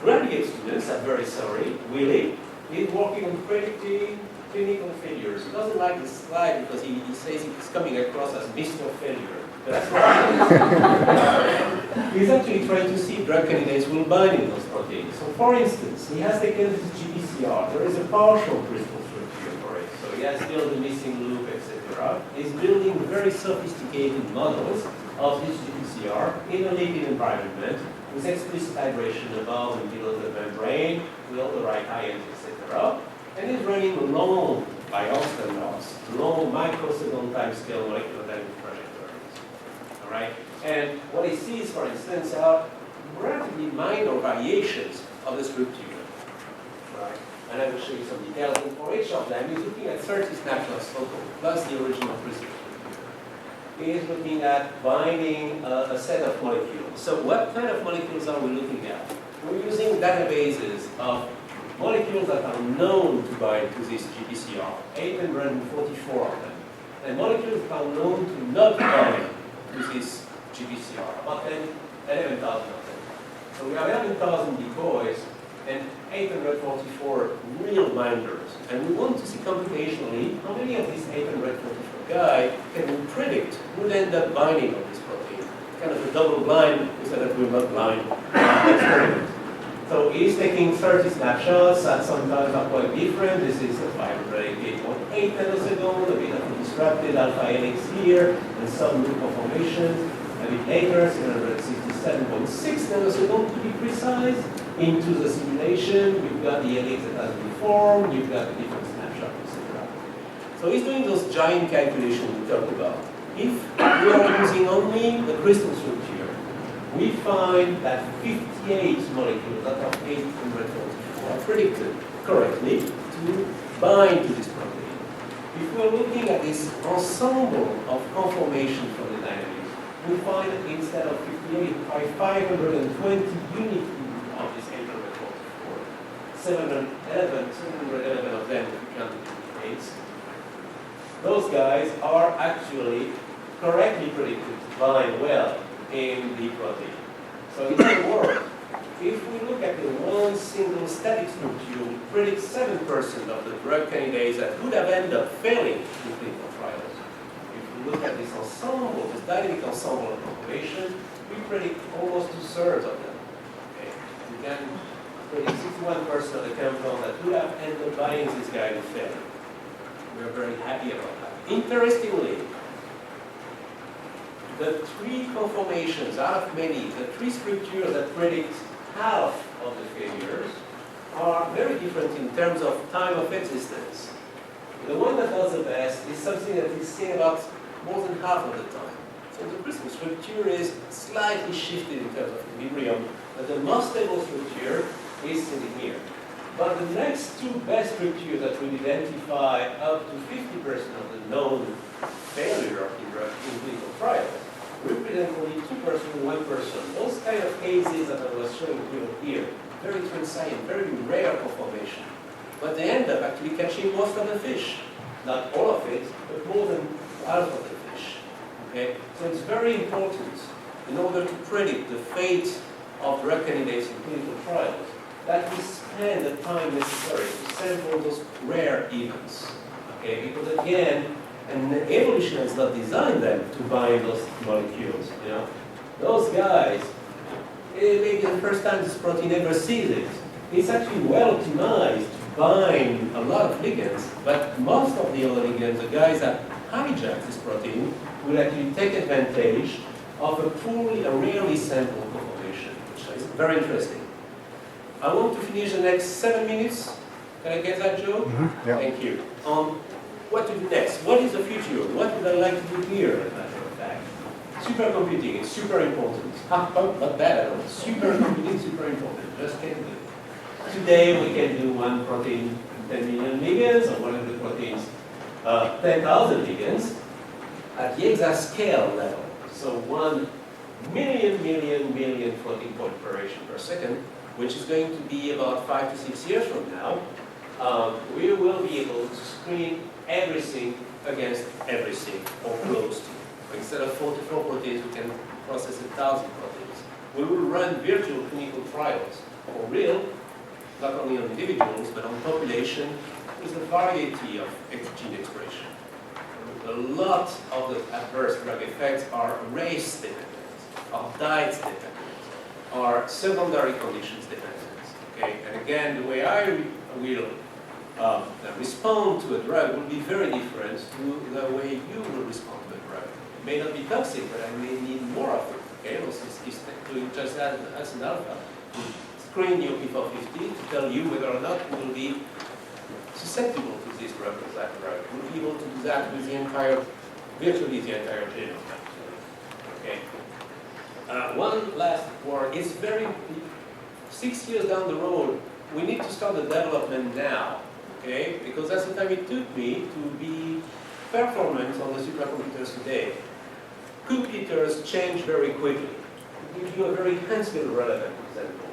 graduate students, I'm very sorry, Willie, is working on predicting clinical failures. He doesn't like this slide because he says it's coming across as Mr. Failure. But that's right. He's actually trying to see if drug candidates will bind in those proteins. So for instance, he has taken this GPCR. There is a partial crystal structure for it. So he has built a missing loop, etc. He's building very sophisticated models of this GPCR in a lipid environment with explicit hydration above and below the membrane, with all the right ions, etc. And he's running long, by our standards, long microsecond time scale molecular dynamic trajectories. All right? And what he sees, for instance, are relatively minor variations of the structure. Right? And I will show you some details. And for each of them, he's looking at 30 snapshots total, plus the original crystal. He is looking at binding a set of molecules. So what kind of molecules are we looking at? We're using databases of molecules that are known to bind to this GPCR, 844 of them. And molecules that are known to not bind to this GPCR, about 11,000 of them. So we have 11,000 decoys and 844 real binders. And we want to see computationally how many of these 844 guys can we predict would end up binding on this protein. Kind of a double blind instead of remote blind experiment. So he's taking 30 snapshots that sometimes are quite different. This is a 588.8 nanosecond, a bit of a disrupted alpha helix here, and some loop conformations. A bit later, 767.6 nanosecond to be precise. Into the simulation, you've got the helix that has been formed, you've got the different snapshots, etc. So he's doing those giant calculations we talked about. If we are using only the crystal structure, we find that 58 molecules out of 844 are predicted correctly to bind to this protein. If we're looking at this ensemble of conformation from the dynamics, we find that instead of 58, 520 unique of this 844, 711 of them, if you count the duplicates, those guys are actually correctly predicted to bind well in the protein. So in other words, if we look at the one single static structure, we predict 7% of the drug candidates that would have ended up failing in clinical trials. If we look at this ensemble, this dynamic ensemble of population, we predict almost 2/3 of them. Okay? We can predict 61% of the compounds that would have ended up binding this guy to fail. We are very happy about that. Interestingly, the 3 conformations out of many, the 3 structures that predict half of the failures are very different in terms of time of existence. The one that does the best is something that is seen about more than half of the time. So the crystal structure is slightly shifted in terms of equilibrium, but the most stable structure is sitting here. But the next 2 best structures that will identify up to 50% of the known failure in clinical trials represent only 2% and 1%. Those kind of cases that I was showing you here, very transient, very rare conformation. But they end up actually catching most of the fish. Not all of it, but more than half of the fish. Okay? So it's very important, in order to predict the fate of drug candidates in clinical trials, that we spend the time necessary to sample those rare events. Okay? Because again, and evolution has not designed them to bind those molecules. You know, those guys, maybe the first time this protein ever sees it, it's actually well optimized to bind a lot of ligands, but most of the other ligands, the guys that hijack this protein, will actually take advantage of a rarely sampled conformation, which is very interesting. I want to finish the next 7 minutes. Can I get that, Joe? Mm-hmm. Yeah. Thank you. What to do next? What is the future? What would I like to do here, as a matter of fact? Supercomputing is super important. Not bad at all. Supercomputing is super important. Just can't do it. Today we can do one protein 10 million ligands, or one of the proteins 10,000 ligands at the exascale level. So 1 million floating point operation per second, which is going to be about 5 to 6 years from now. We will be able to screen everything against everything, or close to. Instead of 44 proteins, we can process 1,000 proteins. We will run virtual clinical trials for real, not only on individuals, but on population, with a variety of gene expression. A lot of the adverse drug effects are race dependent, are diet dependent, are secondary conditions dependent. Okay? And again, the way I will respond to a drug will be very different to the way you will respond to a drug. It may not be toxic, but I may need more of it. Okay, is doing just that as an alpha. Screen your P450 to tell you whether or not you will be susceptible to this drug or that drug. We'll be able to do that with virtually the entire genome. Okay. One last word. It's 6 years down the road, we need to start the development now. Okay? Because that's the time it took me to be performant on the supercomputers today. Computers change very quickly. To give you a very hands-on relevant example.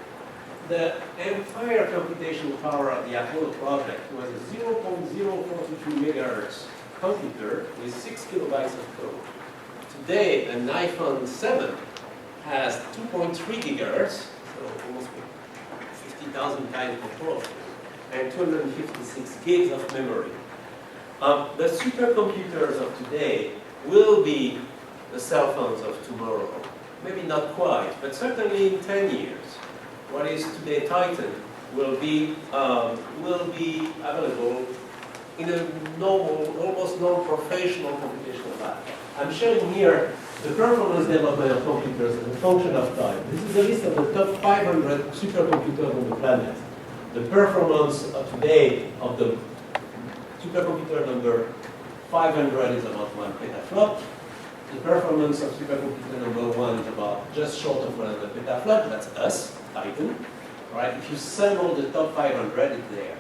The entire computational power of the Apollo project was a 0.042 megahertz computer with 6 kilobytes of code. Today, an iPhone 7 has 2.3 gigahertz, so almost 50,000 times control, and 256 gigs of memory. The supercomputers of today will be the cell phones of tomorrow. Maybe not quite, but certainly in 10 years. What is today Titan will be available in a normal, almost non-professional computational lab. I'm showing here the performance development of computers as a function of time. This is a list of the top 500 supercomputers on the planet. The performance of today of the supercomputer number 500 is about 1 petaflop. The performance of supercomputer number 1 is about just short of 100 petaflop. That's us, Titan. All right. If you sum all the top 500, it's there.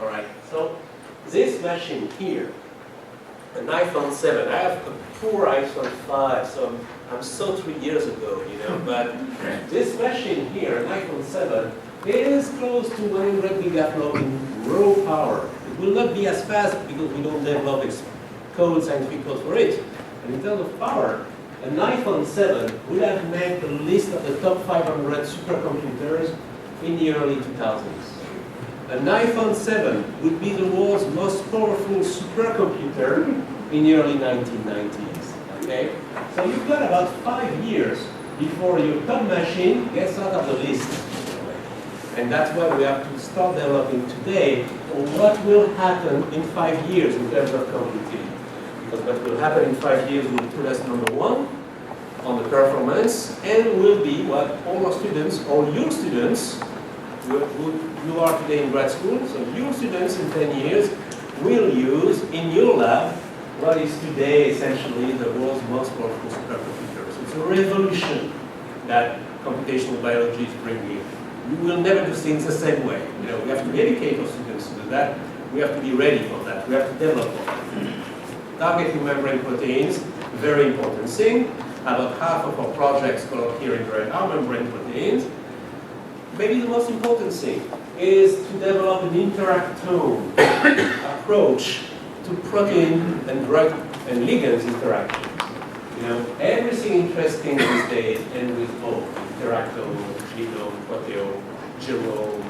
All right. So this machine here, an iPhone 7. I have a poor iPhone 5, so I'm so 3 years ago, you know. But this machine here, an iPhone 7, is close to 100 gigaflop in raw power. It will not be as fast because we don't develop scientific code for it. And in terms of power, an iPhone 7 would have made the list of the top 500 supercomputers in the early 2000s. An iPhone 7 would be the world's most powerful supercomputer in the early 1990s. Okay? So you've got about 5 years before your top machine gets out of the list. And that's why we have to start developing today on what will happen in 5 years in terms of computing. Because what will happen in 5 years will put us number 1 on the performance, and will be what all our students, or your students, you are today in grad school, so your students in 10 years will use in your lab what is today essentially the world's most powerful supercomputer. So it's a revolution that computational biology is bringing. We will never do things the same way. You know, we have to educate our students to do that. We have to be ready for that. We have to develop for that. Targeting membrane proteins, very important thing. about half of our projects coherent are membrane proteins. Maybe the most important thing is to develop an interactome approach to protein and drug and ligands interactions. You know, everything interesting these days ends with O, interactome, genome, proteome, gerome,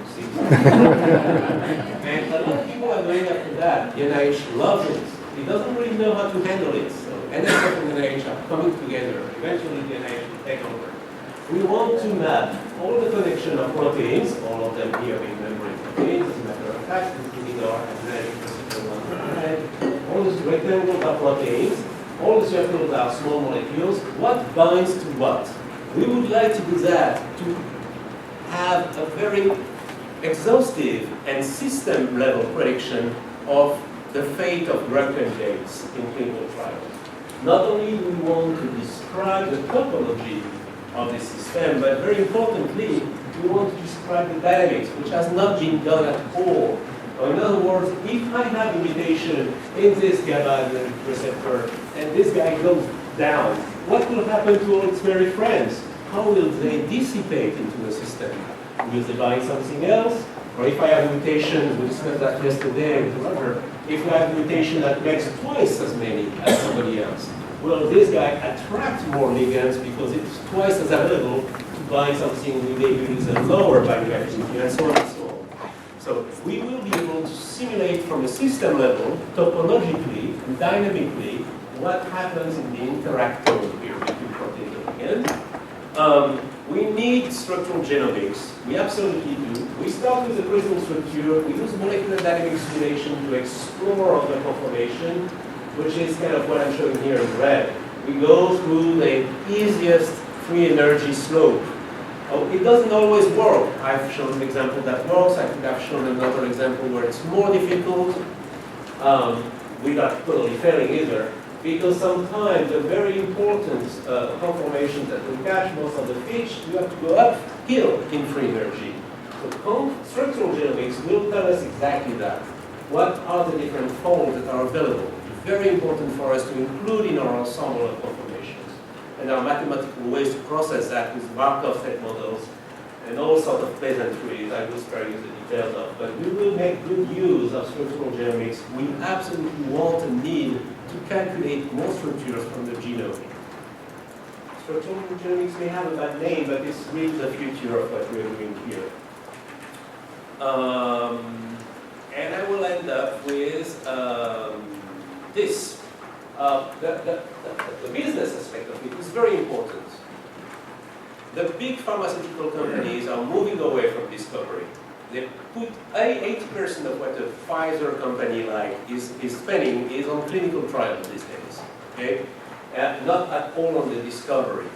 and a lot of people are going after that. The NIH loves it. It doesn't really know how to handle it. So NSF and NIH are coming together. Eventually the NIH will take over. We want to map all the connection of proteins, all of them here in membrane proteins, as a matter of fact, including our genetic receptor 1. All these rectangles are proteins, all the circles are small molecules. What binds to what? We would like to do that to have a very exhaustive and system-level prediction of the fate of drug candidates in clinical trials. Not only do we want to describe the topology of the system, but very importantly, we want to describe the dynamics, which has not been done at all. Or in other words, if I have a mutation in this GABA receptor and this guy goes down, what will happen to all its merry friends? How will they dissipate into the system? Will they bind something else? Or if I have a mutation, we discussed that yesterday with Roger, if I have a mutation that makes twice as many as somebody else, will this guy attract more ligands because it's twice as available to bind something we maybe use a lower binding affinity, and so on and so on. So we will be able to simulate from a system level, topologically and dynamically, what happens in the interactome here between protein and ligand. We need structural genomics. We absolutely do. We start with the crystal structure. We use molecular dynamic simulation to explore other conformation, which is kind of what I'm showing here in red. We go through the easiest free energy slope. Oh, it doesn't always work. I've shown an example that works. I think I've shown another example where it's more difficult. Without totally failing either. Because sometimes the very important conformations that will catch most of the fish, you have to go uphill in free energy. So structural genomics will tell us exactly that. What are the different folds that are available? It's very important for us to include in our ensemble of conformations. And there are mathematical ways to process that with Markov set models and all sorts of pleasantries I will spare you the details of. But we will make good use of structural genomics. We absolutely want and need to calculate more structures from the genome. Structural genomics may have a bad name, but it's really the future of what we're doing here. And I will end up with this. The business aspect of it is very important. The big pharmaceutical companies are moving away from discovery. They put 80% of what a Pfizer company is spending is on clinical trials these days. Okay, not at all on the discovery.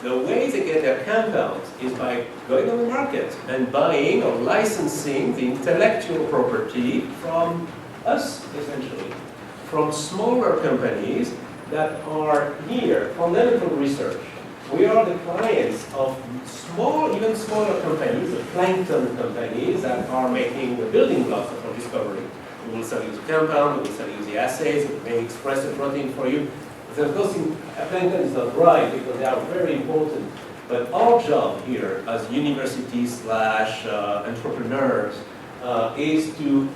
The way they get their compounds is by going on the market and buying or licensing the intellectual property from us, essentially, from smaller companies that are here, fundamental research. We are the clients of small, even smaller companies, the plankton companies that are making the building blocks of our discovery. We will sell you the compound, we will sell you the assays, we may express the protein for you. So of course, plankton is not right because they are very important. But our job here as universities / entrepreneurs is to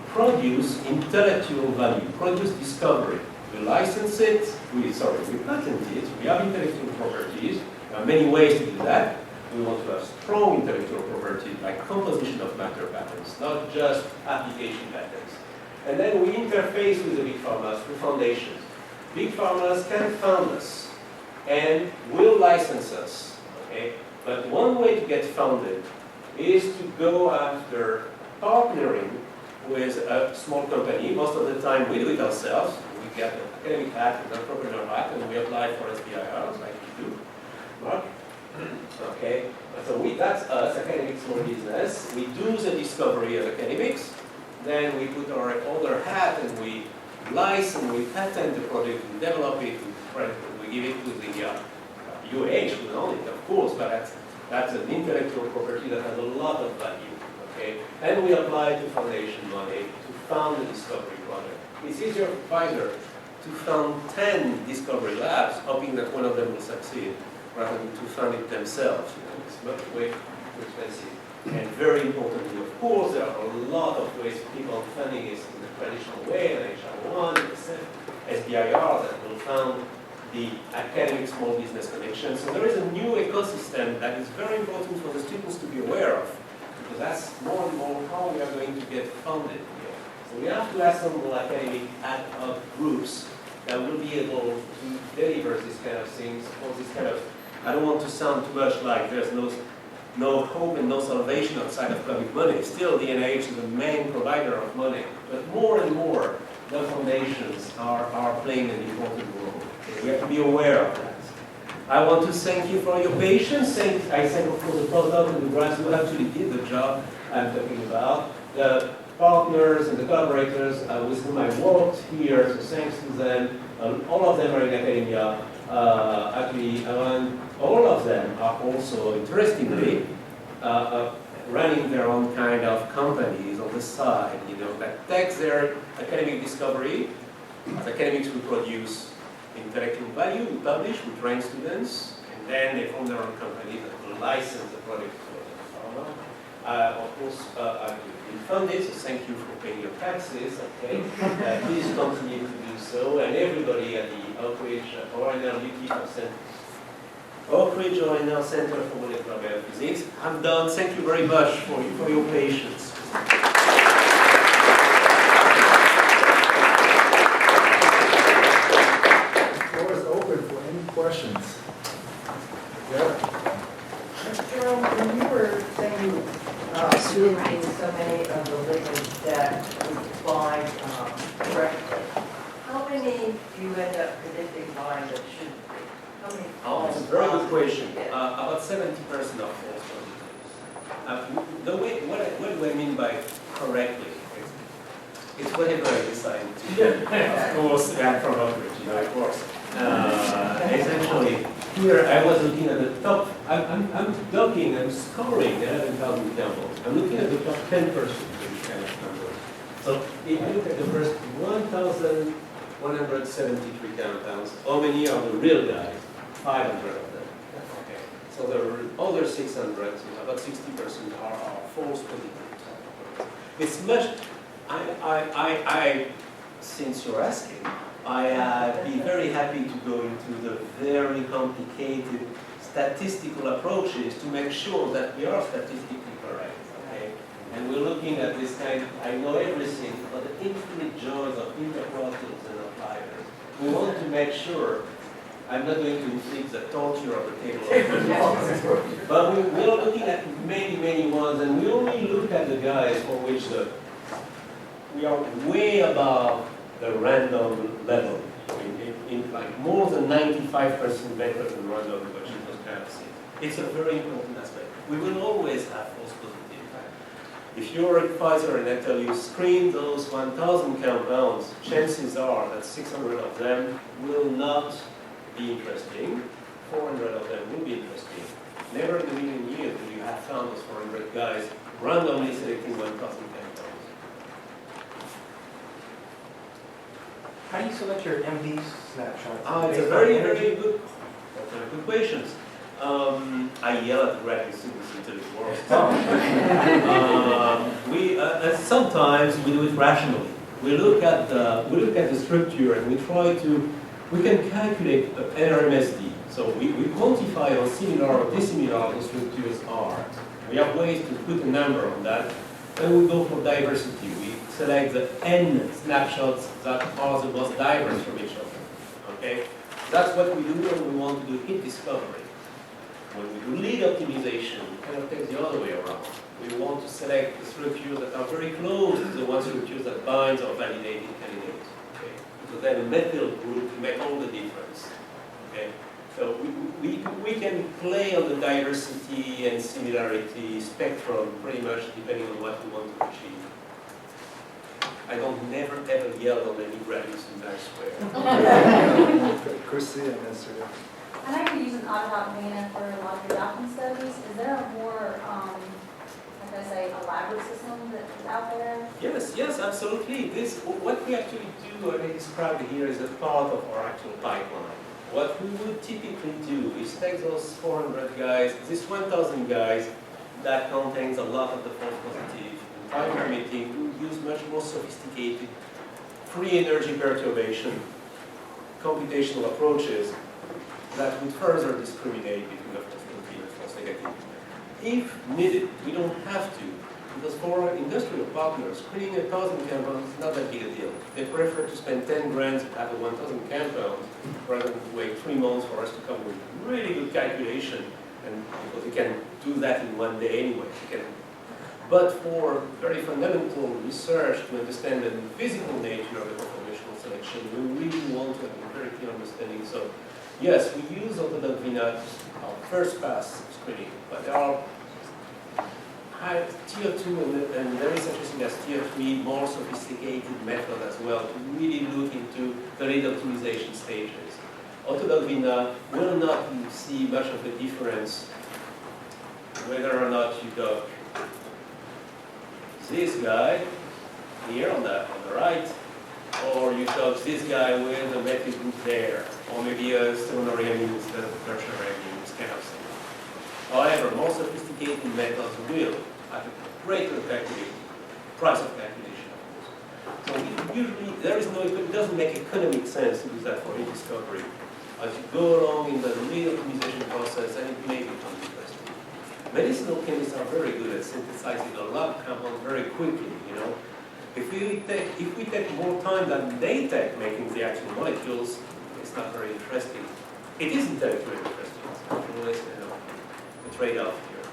produce intellectual value, produce discovery. We license it, we patent it, we have intellectual properties. There are many ways to do that. We want to have strong intellectual property like composition of matter patents, not just application patents. And then we interface with the big pharmas through foundations. Big pharmas can fund us and will license us. Okay? But one way to get funded is to go after partnering with a small company. Most of the time we do it ourselves. We get an academic hat, an entrepreneur hat, and we apply for SBIRs like you do. Mark? Okay, so that's us, academic small business. We do the discovery as academics, then we put our other hat and we license, we patent the product, we develop it, we give it to the UH, who own it, of course, but that's an intellectual property that has a lot of value. Okay, and we apply to foundation money to fund the discovery project. It's easier for Pfizer to found 10 discovery labs, hoping that one of them will succeed, rather than to fund it themselves. You know, it's much way too expensive. And very importantly, of course, there are a lot of ways people funding is in the traditional way, and HR1, SBIR that will fund the academic small business connection. So there is a new ecosystem that is very important for the students to be aware of, because that's more and more how we are going to get funded here. So we have to assemble academic ad hoc groups that will be able to deliver this kind of things, or this kind of, I don't want to sound too much like there's no hope and no salvation outside of public money. Still, the NIH is the main provider of money. But more and more, the foundations are playing an important role. We have to be aware of that. I want to thank you for your patience. I thank, of course, the postdocs and the grants who actually did the job I'm talking about. The partners and the collaborators with whom I worked here, so thanks to them. All of them are in academia. Actually, all of them are also, interestingly, running their own kind of companies on the side, you know, that takes their academic discovery. As academics, we produce intellectual value, we publish, we train students, and then they form their own companies that will license the product to them. Of course, I've been funded, so thank you for paying your taxes, okay? Please continue to do so, and everybody at the Oak Ridge ORNL Center for Molecular Biophysics. I'm done. Thank you very much for your patience. The floor is open for any questions. Yeah. Jerome, when you were saying you assumed so many of the ligands that would bind correctly, how many do you end up predicting bind that shouldn't be? How many? Oh, it's a very good question. About 70% of false positives. What do I mean by correctly? It's whatever I decide to do. Of course, yeah, from Oak Ridge, you know, of course. Essentially, here I was looking at the top, I'm scoring 11,000 samples. I'm looking at the top 10% of these kind of numbers. So if you look at the first 1,173 compounds, how many are the real guys? 500 of them. Okay. So the other 600, about 60% are false positives. It's much, since you're asking, I'd be very happy to go into the very complicated statistical approaches to make sure that we are statistically correct. Okay? And we're looking at this kind of, I know everything, but the infinite joys of interpreters and appliers. We want to make sure, I'm not going to inflict the torture of the table of but we are looking at many, many ones, and we only look at the guys for which we are way above the random level, in like more than 95% better than random, which is those kind of things. It's a very important aspect. We will always have false positive. If you're at Pfizer and I tell you screen those 1,000 compounds, chances are that 600 of them will not be interesting, 400 of them will be interesting. Never in a million years will you have found those 400 guys randomly selecting 1,000 compounds. How do you select your MD snapshots? It's a very, very good question. I yell at the graduate students until it works. Sometimes we do it rationally. We look at the structure and we can calculate an RMSD. So we quantify how similar or dissimilar the structures are. We have ways to put a number on that, and we go for diversity. We select the N snapshots that are the most diverse from each other. Okay? That's what we do when we want to do hit discovery. When we do lead optimization, we kind of take the other way around. We want to select the structures that are very close to the one structures that binds or validated candidates. Okay? So then a methyl group can make all the difference. Okay? So we can play on the diversity and similarity spectrum pretty much depending on what we want to achieve. I don't never ever yell on any graduate student, I swear. Chrissy and then Sarah. I know you're using ad hoc data for a lot of your document studies. Is there a more, like I say, elaborate ecosystem that's out there? Yes, yes, absolutely. What we actually do, and I described here, is a part of our actual pipeline. What we would typically do is take those 400 guys, this 1,000 guys, that contains a lot of the false positive, time permitting, we use much more sophisticated free energy perturbation computational approaches that would further discriminate between the false positive and false negative. If needed, we don't have to, because for our industrial partners, screening 1,000 compounds is not that big a deal. They prefer to spend 10 grand at the 1,000 compounds rather than wait 3 months for us to come with really good calculation, and because we can do that in 1 day anyway. But for very fundamental research to understand the physical nature of the conformational selection, we really want to have a very clear understanding. So yes, we use Autodoc VNAT, our first pass screening, but there are tier 2 and very interesting as tier 3, more sophisticated method as well to really look into the lead optimization stages. Autodoc VNAT will not see much of a difference whether or not you dock this guy here on the right, or you dock this guy with a methyl group there, or maybe a secondary amine instead of tertiary amine, this kind of thing. However, more sophisticated methods will have a greater price of calculation, of course. So usually there is no, it doesn't make economic sense to do that for any discovery. As you go along in the lead optimization process, and it may become interesting. Medicinal chemists are very good at synthesizing a lot of compounds very quickly, you know. If we take more time than they take making the actual molecules, it's not very interesting. It is intellectually interesting. It's always, you know, a trade-off here.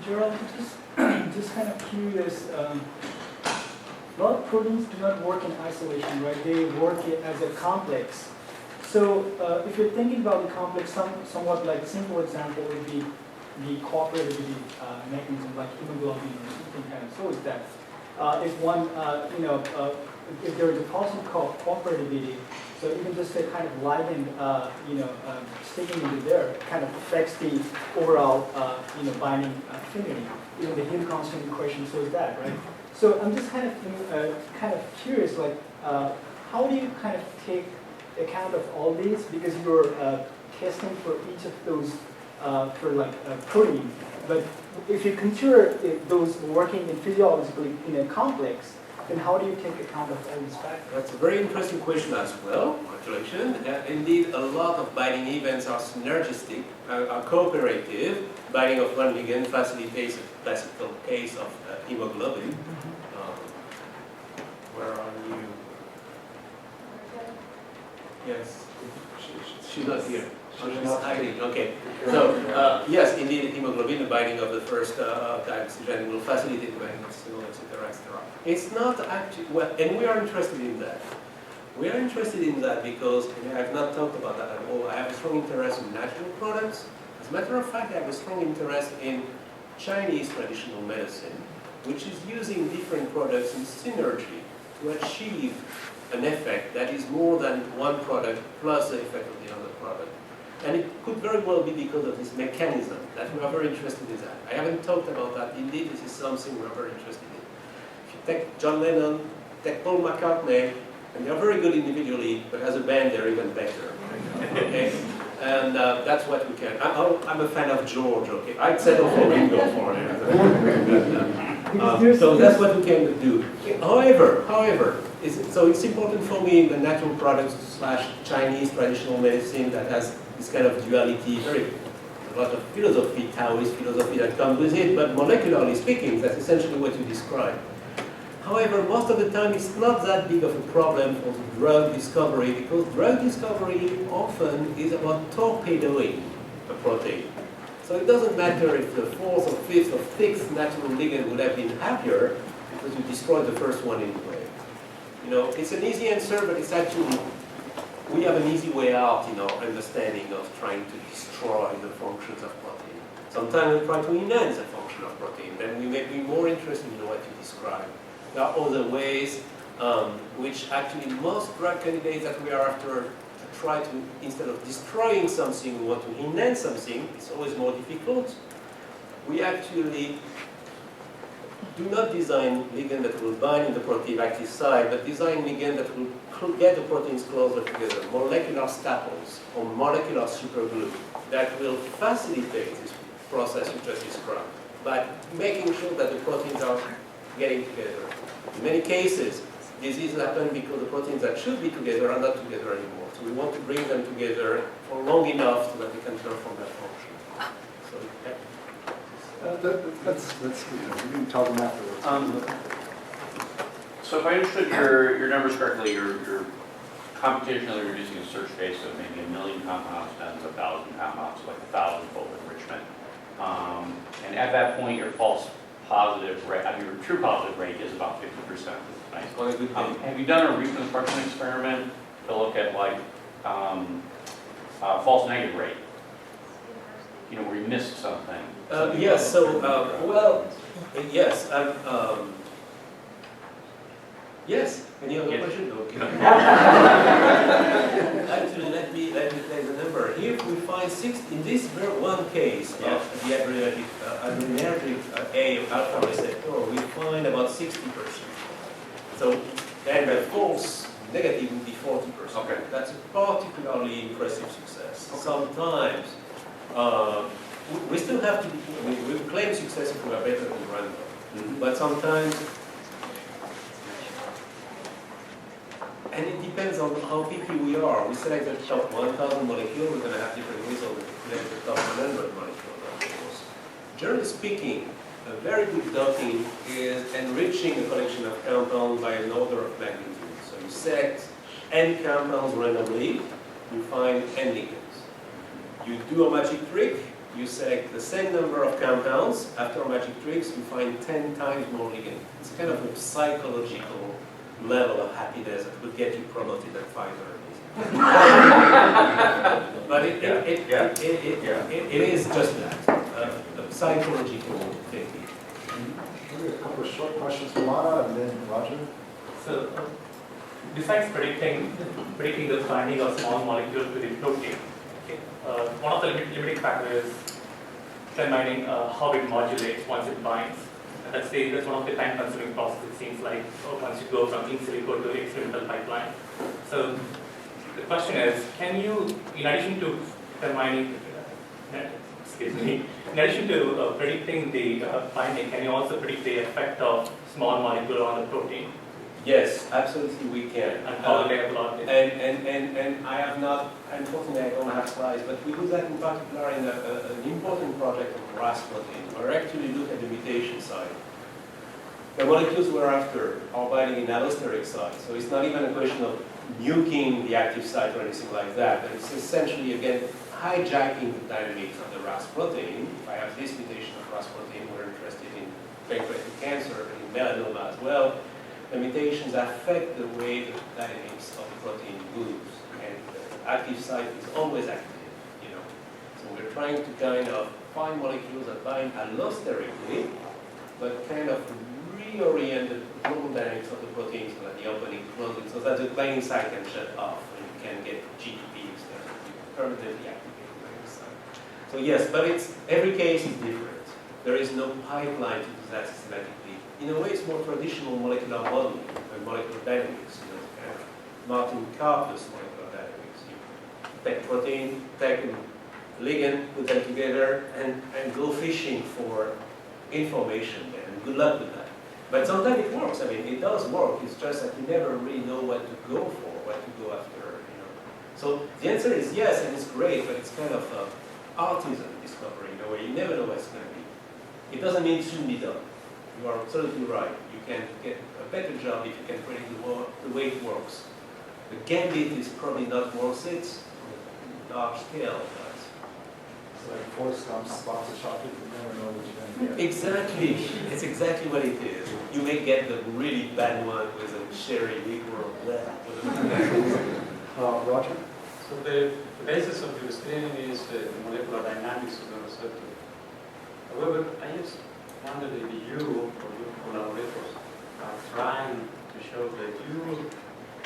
Gerald, just kind of curious. A lot of proteins do not work in isolation, right? They work as a complex. So if you're thinking about the complex, somewhat like simple example would be the cooperativity mechanism, like hemoglobin or something kind of. So is that if one, if there is a process called cooperativity, so even just a kind of ligand, sticking into there kind of affects the overall, binding affinity. Even the Hill constant equation shows that, right? So I'm just kind of curious, like, how do you kind of take account of all these, because you're testing for each of those for like protein. But if you consider those working in physiologically in a complex, then how do you take account of all these factors? That's a very interesting question as well. Congratulations. Indeed, a lot of binding events are synergistic, are cooperative. Binding of one ligand facilitates a classical case of hemoglobin. Where are you? Yes. She's not here. She's hiding. Okay. So, yes, indeed, hemoglobin, the binding of the first oxygen will facilitate the binding of signal, etc., etc. It's not actually, well, and we are interested in that. We are interested in that because, and I have not talked about that at all, I have a strong interest in natural products. As a matter of fact, I have a strong interest in Chinese traditional medicine, which is using different products in synergy to achieve an effect that is more than one product plus the effect of the other product. And it could very well be because of this mechanism that we are very interested in that. I haven't talked about that. Indeed, this is something we're very interested in. If you take John Lennon, take Paul McCartney, and they're very good individually, but as a band, they're even better. Okay? And that's what we can. I'm a fan of George, okay? I'd settle for Ringo for it. So that's what we can do. However, so it's important for me in the natural products / Chinese traditional medicine that has this kind of duality, a lot of philosophy, Taoist philosophy that comes with it, but molecularly speaking, that's essentially what you described. However, most of the time it's not that big of a problem for the drug discovery, because drug discovery often is about torpedoing a protein. So it doesn't matter if the fourth or fifth or sixth natural ligand would have been happier, because you destroyed the first one anyway. You know, it's an easy answer, but it's actually, we have an easy way out in our understanding of trying to destroy the functions of protein. Sometimes we try to enhance the function of protein, then we may be more interested in what you describe. There are other ways which actually most drug candidates that we are after to try to, instead of destroying something, we want to enhance something. It's always more difficult. we actually do not design ligand that will bind in the protein active site, but design ligand that will get the proteins closer together, molecular staples or molecular superglue that will facilitate this process you just described by making sure that the proteins are getting together. In many cases, diseases happen because the proteins that should be together are not together anymore. So we want to bring them together for long enough so that they can perform their function. So, yeah. We can talk them afterwards. So if I understood your numbers correctly, you're computationally reducing a search space of maybe 1 million compounds down to 1,000 compounds, like 1,000-fold enrichment. And at that point, your false positive rate, your true positive rate is about 50%. Right? On a good day. Have you done a reconstruction experiment to look at like false negative rate? You know, where you missed something. Yes. So, well, yes. Yes. Any other question? Okay. Actually, let me take the number. Here we find in this very one case of the adrenergic A alpha receptor, we find about 60%. So then the false negative would be 40%. Okay. That's a particularly impressive success. Okay. Sometimes we still have to. We claim success if we are better than random, but sometimes. And it depends on how picky we are. We select the top 1,000 molecules, we're going to have different results than the top 100 molecules, of course. Generally speaking, a very good docking is enriching a collection of compounds by an order of magnitude. So you select n compounds randomly, you find n ligands. You do a magic trick, you select the same number of compounds. After magic tricks, you find 10 times more ligands. It's kind of a psychological level of happiness that would get you promoted at Pfizer. But it is just that, a psychological technique. Maybe a couple of short questions from Lana and then Roger. So, besides predicting the binding of small molecules to the protein, okay, one of the limiting factors is determining how it modulates once it binds. That's one of the time-consuming processes, it seems like, once you go from in silico to experimental pipeline. So the question is, can you, in addition to determining, in addition to predicting the binding, can you also predict the effect of small molecule on the protein? Yes, absolutely we can. And how they have lot and I have not, unfortunately I don't have slides, but we do that in particular in an important project of RAS protein, where we actually look at the mutation side. The molecules we're after are binding in allosteric site, so it's not even a question of nuking the active site or anything like that, but it's essentially, again, hijacking the dynamics of the RAS protein. If I have this mutation of RAS protein, we're interested in pancreatic cancer and in melanoma as well. The mutations affect the way the dynamics of the protein moves, and the active site is always active, you know. So we're trying to kind of find molecules that bind allosterically, but kind of reorient the global dynamics of the protein so that the opening closes, so that the binding site can shut off and you can get GTP instead of permanently activated binding site. So yes, but every case is different. There is no pipeline to do that systematically. In a way, it's more traditional molecular modeling and molecular dynamics, you know, kind of Martin Karp's molecular dynamics. You take protein, take a ligand, put them together, and go fishing for information there. And good luck with that. But sometimes it works. I mean, it does work. It's just that you never really know what to go for, what to go after, you know. So the answer is yes, and it's great, but it's kind of artisan discovery, in a way. You never know what it's going to be. It doesn't mean it shouldn't be done. You are absolutely right. You can get a better job if you can predict the way it works. The gambit is probably not worth it on a large scale, but It's like Forrest Gump's sponsor shopping, you never know what you're going to get. exactly, it's exactly what it is. You may get the really bad one with a sherry liquor or that. Roger? So the basis of your screening is the molecular dynamics of the receptor. However, I just wondered if you or your collaborators are trying to show that your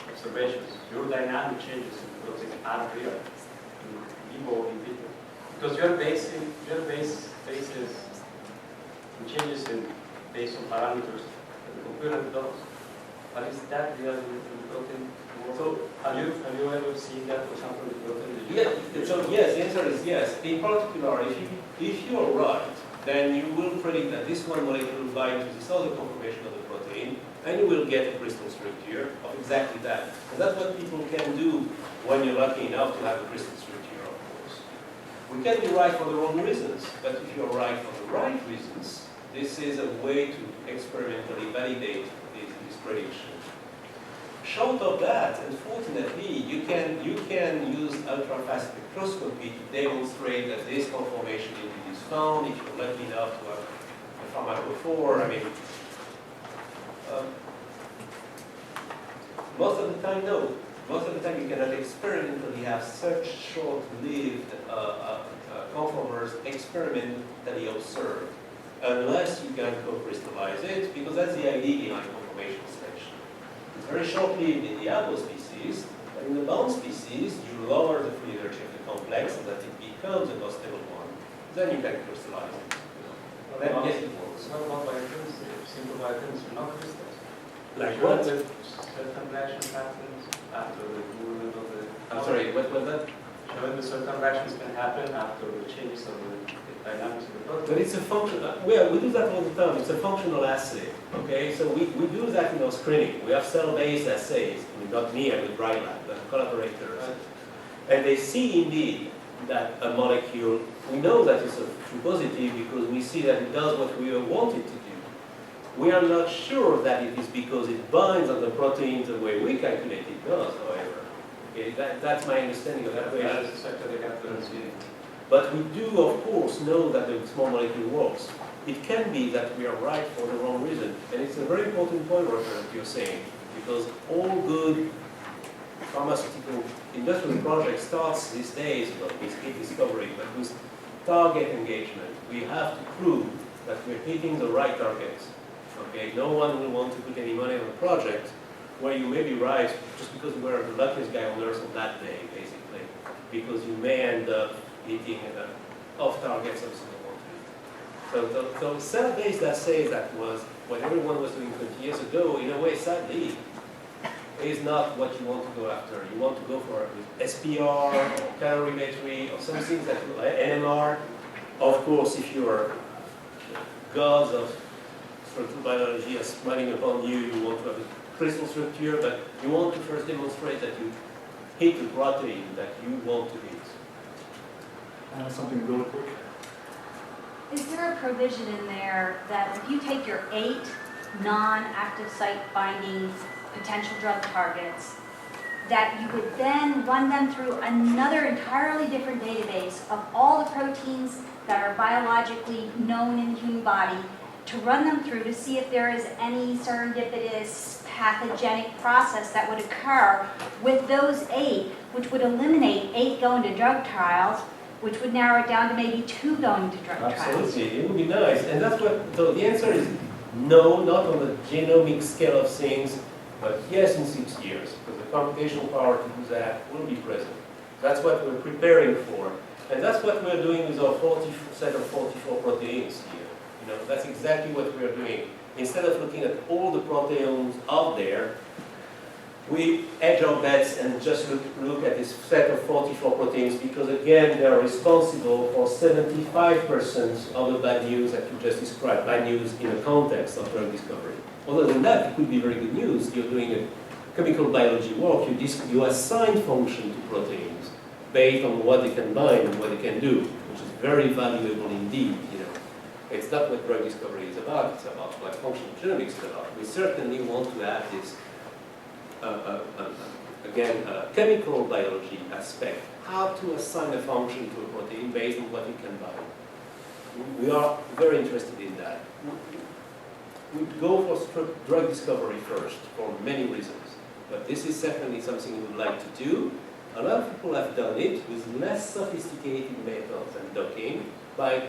observations, your dynamic changes in the protein are real in vivo, in vitro. Because your basis changes based on parameters that the computer does. But is that really the protein work? So, have you ever seen that, for example, the protein? yeah, so yes, the answer is yes. In particular, if you are right, then you will predict that this one molecule will bind to this other conformation of the protein, and you will get a crystal structure of exactly that. And that's what people can do when you're lucky enough to have a crystal structure, of course. We can be right for the wrong reasons, but if you're right for the right reasons, this is a way to experimentally validate this prediction. Short of that, unfortunately, you can use ultra-fast spectroscopy to demonstrate that this conformation indeed is found if you're lucky enough to have a pharmacophore. I mean, most of the time, no. Most of the time, you cannot experimentally have such short-lived conformers experimentally observed, unless you can co-crystallize it, because that's the idea behind conformation selection. It's very short-lived in the apple species, but in the bound species, you lower the free energy of the complex so that it becomes a more stable one. Then you can crystallize it. Then yes, it works. What about vitamins, simple vitamins, not crystals? Like what? Certain reaction patterns after the movement of the... I'm sorry, what was that? Showing the certain reactions can happen after the changes of the dynamics of the protein. But it's a function, we do that all the time, it's a functional assay, okay? So we do that in our screening. We have cell-based assays, I mean, not me, I'm with Brightland, but collaborators. Right. And they see indeed that a molecule, we know that it's a true positive because we see that it does what we want it to do. We are not sure that it is because it binds on the protein the way we calculate it does, however. Okay, that's my understanding of that That equation. is exactly the characteristic. But we do, of course, know that the small molecule works. It can be that we are right for the wrong reason. And it's a very important point, Roger, that you're saying, because all good pharmaceutical industrial projects starts these days, well, with hit discovery, but with target engagement. We have to prove that we're hitting the right targets. Okay, no one will want to put any money on a project where you may be right just because you were the luckiest guy on earth on that day, basically, because you may end up hitting off target something you want to. So cell-based assays, that was what everyone was doing 20 years ago, in a way, sadly, is not what you want to go after. You want to go for SPR or calorimetry or something that will, NMR. Of course, if you are gods of structural biology are smiling upon you, you want to have a crystal structure, but you want to first demonstrate that you hit the protein that you want to hit. Something real quick. Is there a provision in there that if you take your 8 non-active site binding potential drug targets, that you would then run them through another entirely different database of all the proteins that are biologically known in the human body, to run them through to see if there is any serendipitous pathogenic process that would occur with those 8, which would eliminate 8 going to drug trials, which would narrow it down to maybe 2 going to drug trials? Absolutely, it would be nice. And that's what, so the answer is no, not on the genomic scale of things, but yes in 6 years, because the computational power to do that will be present. That's what we're preparing for. And that's what we're doing with our set of 44 proteins here. You know, that's exactly what we're doing. Instead of looking at all the proteomes out there, we hedge our bets and just look at this set of 44 proteins because, again, they are responsible for 75% of the bad news that you just described, bad news in the context of drug discovery. Other than that, it could be very good news. You're doing a chemical biology work, you assign function to proteins based on what they can bind and what they can do, which is very valuable indeed. You know, it's not what drug discovery is about, it's about what functional genomics is about. We certainly want to add this again, chemical biology aspect, how to assign a function to a protein based on what it can bind. We are very interested in that. We go for drug discovery first for many reasons, but this is certainly something we would like to do. A lot of people have done it with less sophisticated methods than docking by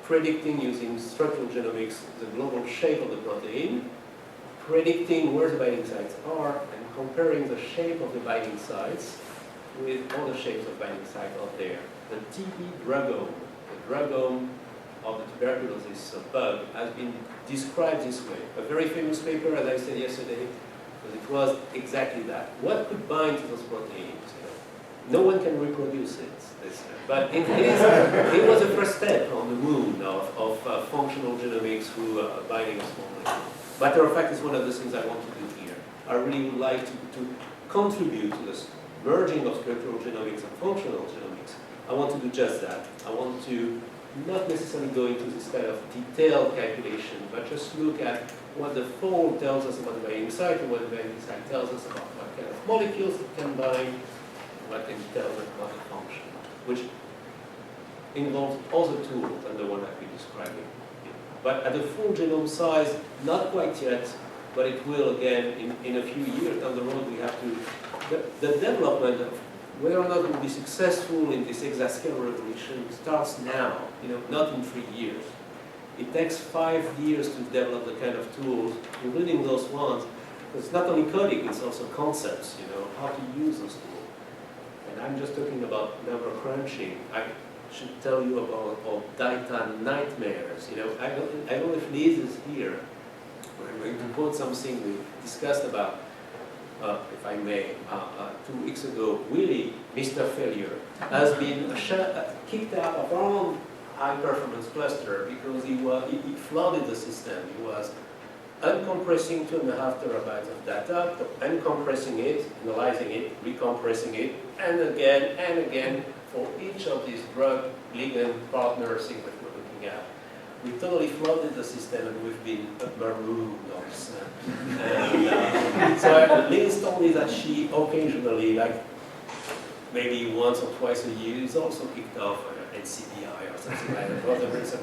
predicting using structural genomics the global shape of the protein, predicting where the binding sites are, and comparing the shape of the binding sites with all the shapes of binding sites out there. The TP drugome, the drugome of the tuberculosis bug has been described this way. A very famous paper, as I said yesterday, because it was exactly that. What could bind to those proteins? No one can reproduce it. But it was a first step on the moon of functional genomics through binding of small molecules. Matter of fact, it's one of the things I want to do here. I really would like to contribute to this merging of structural genomics and functional genomics. I want to do just that. I want to not necessarily go into this kind of detailed calculation, but just look at what the fold tells us about the binding site and what the binding site tells us about what kind of molecules it can bind, what can tell us about the function, which involves other tools than the one I've been describing. But at the full genome size, not quite yet, but it will again in a few years down the road. We have to, the development of whether or not we'll be successful in this exascale revolution starts now, not in 3 years. It takes 5 years to develop the kind of tools, including those ones. It's not only coding, it's also concepts, how to use those tools. And I'm just talking about number crunching. I should tell you about data nightmares. I don't know if Liz is here. We're going to quote something we discussed about, if I may, 2 weeks ago. Willie, Mr. Failure, has been kicked out of our own high-performance cluster because he flooded the system. He was uncompressing 2.5 terabytes of data, uncompressing it, analyzing it, recompressing it, and again for each of these drug ligand partner things that we're looking at. We totally flooded the system and we've been marooned on this. So Liz told me that she occasionally, like maybe once or twice a year, is also kicked off NCBI or something like that, for the reason.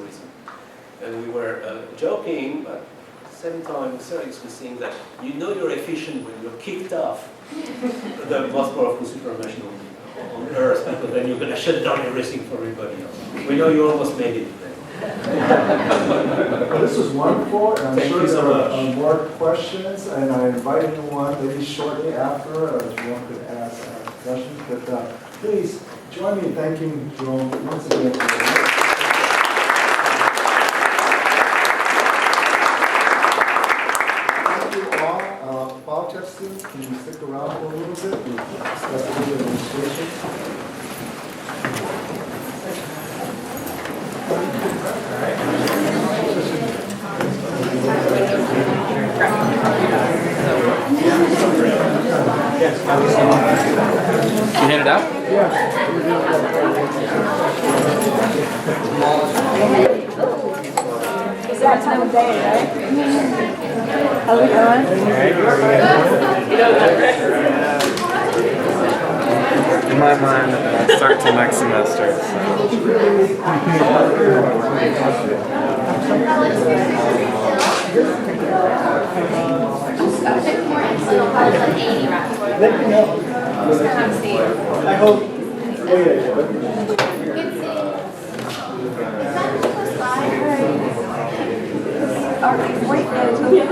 And we were joking, but at the same time seriously saying that you're efficient when you're kicked off the most powerful supermachine on Earth, because then you're going to shut down everything for everybody else. We know you almost made it. Well, this was wonderful, and I'm Thank sure you so there much. are more questions, and I invite anyone maybe shortly after if one could ask questions. But please join me in thanking Jerome once again for the work. Thank you all. Biotech students, can you stick around for a little bit? We'll discuss a little bit of administration. You hand it out? It's that time of day, right? How's it going? In my mind, it starts till next semester. Let me know. I hope. Oh, yeah.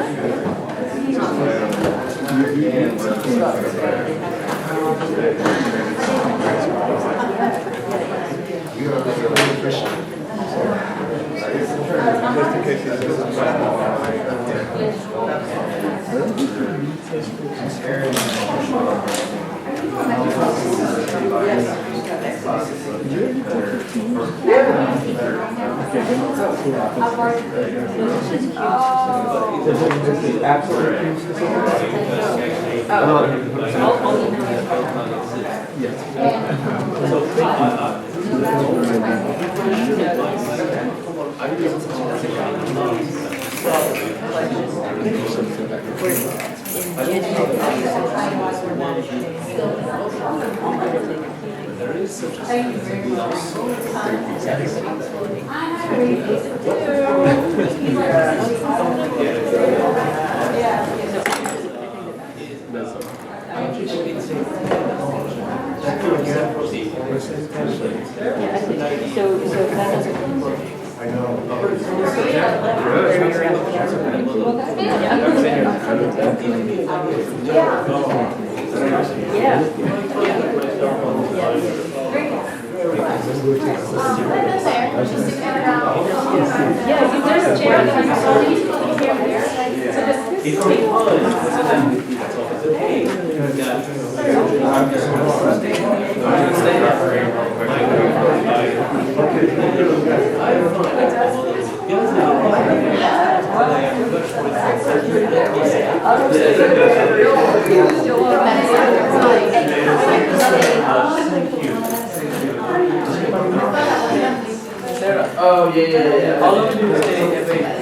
There is such a Yeah. Yeah, if there's a chair that has a phone, you can here and there. So just Oh, yeah. How long do you stay away to drink that?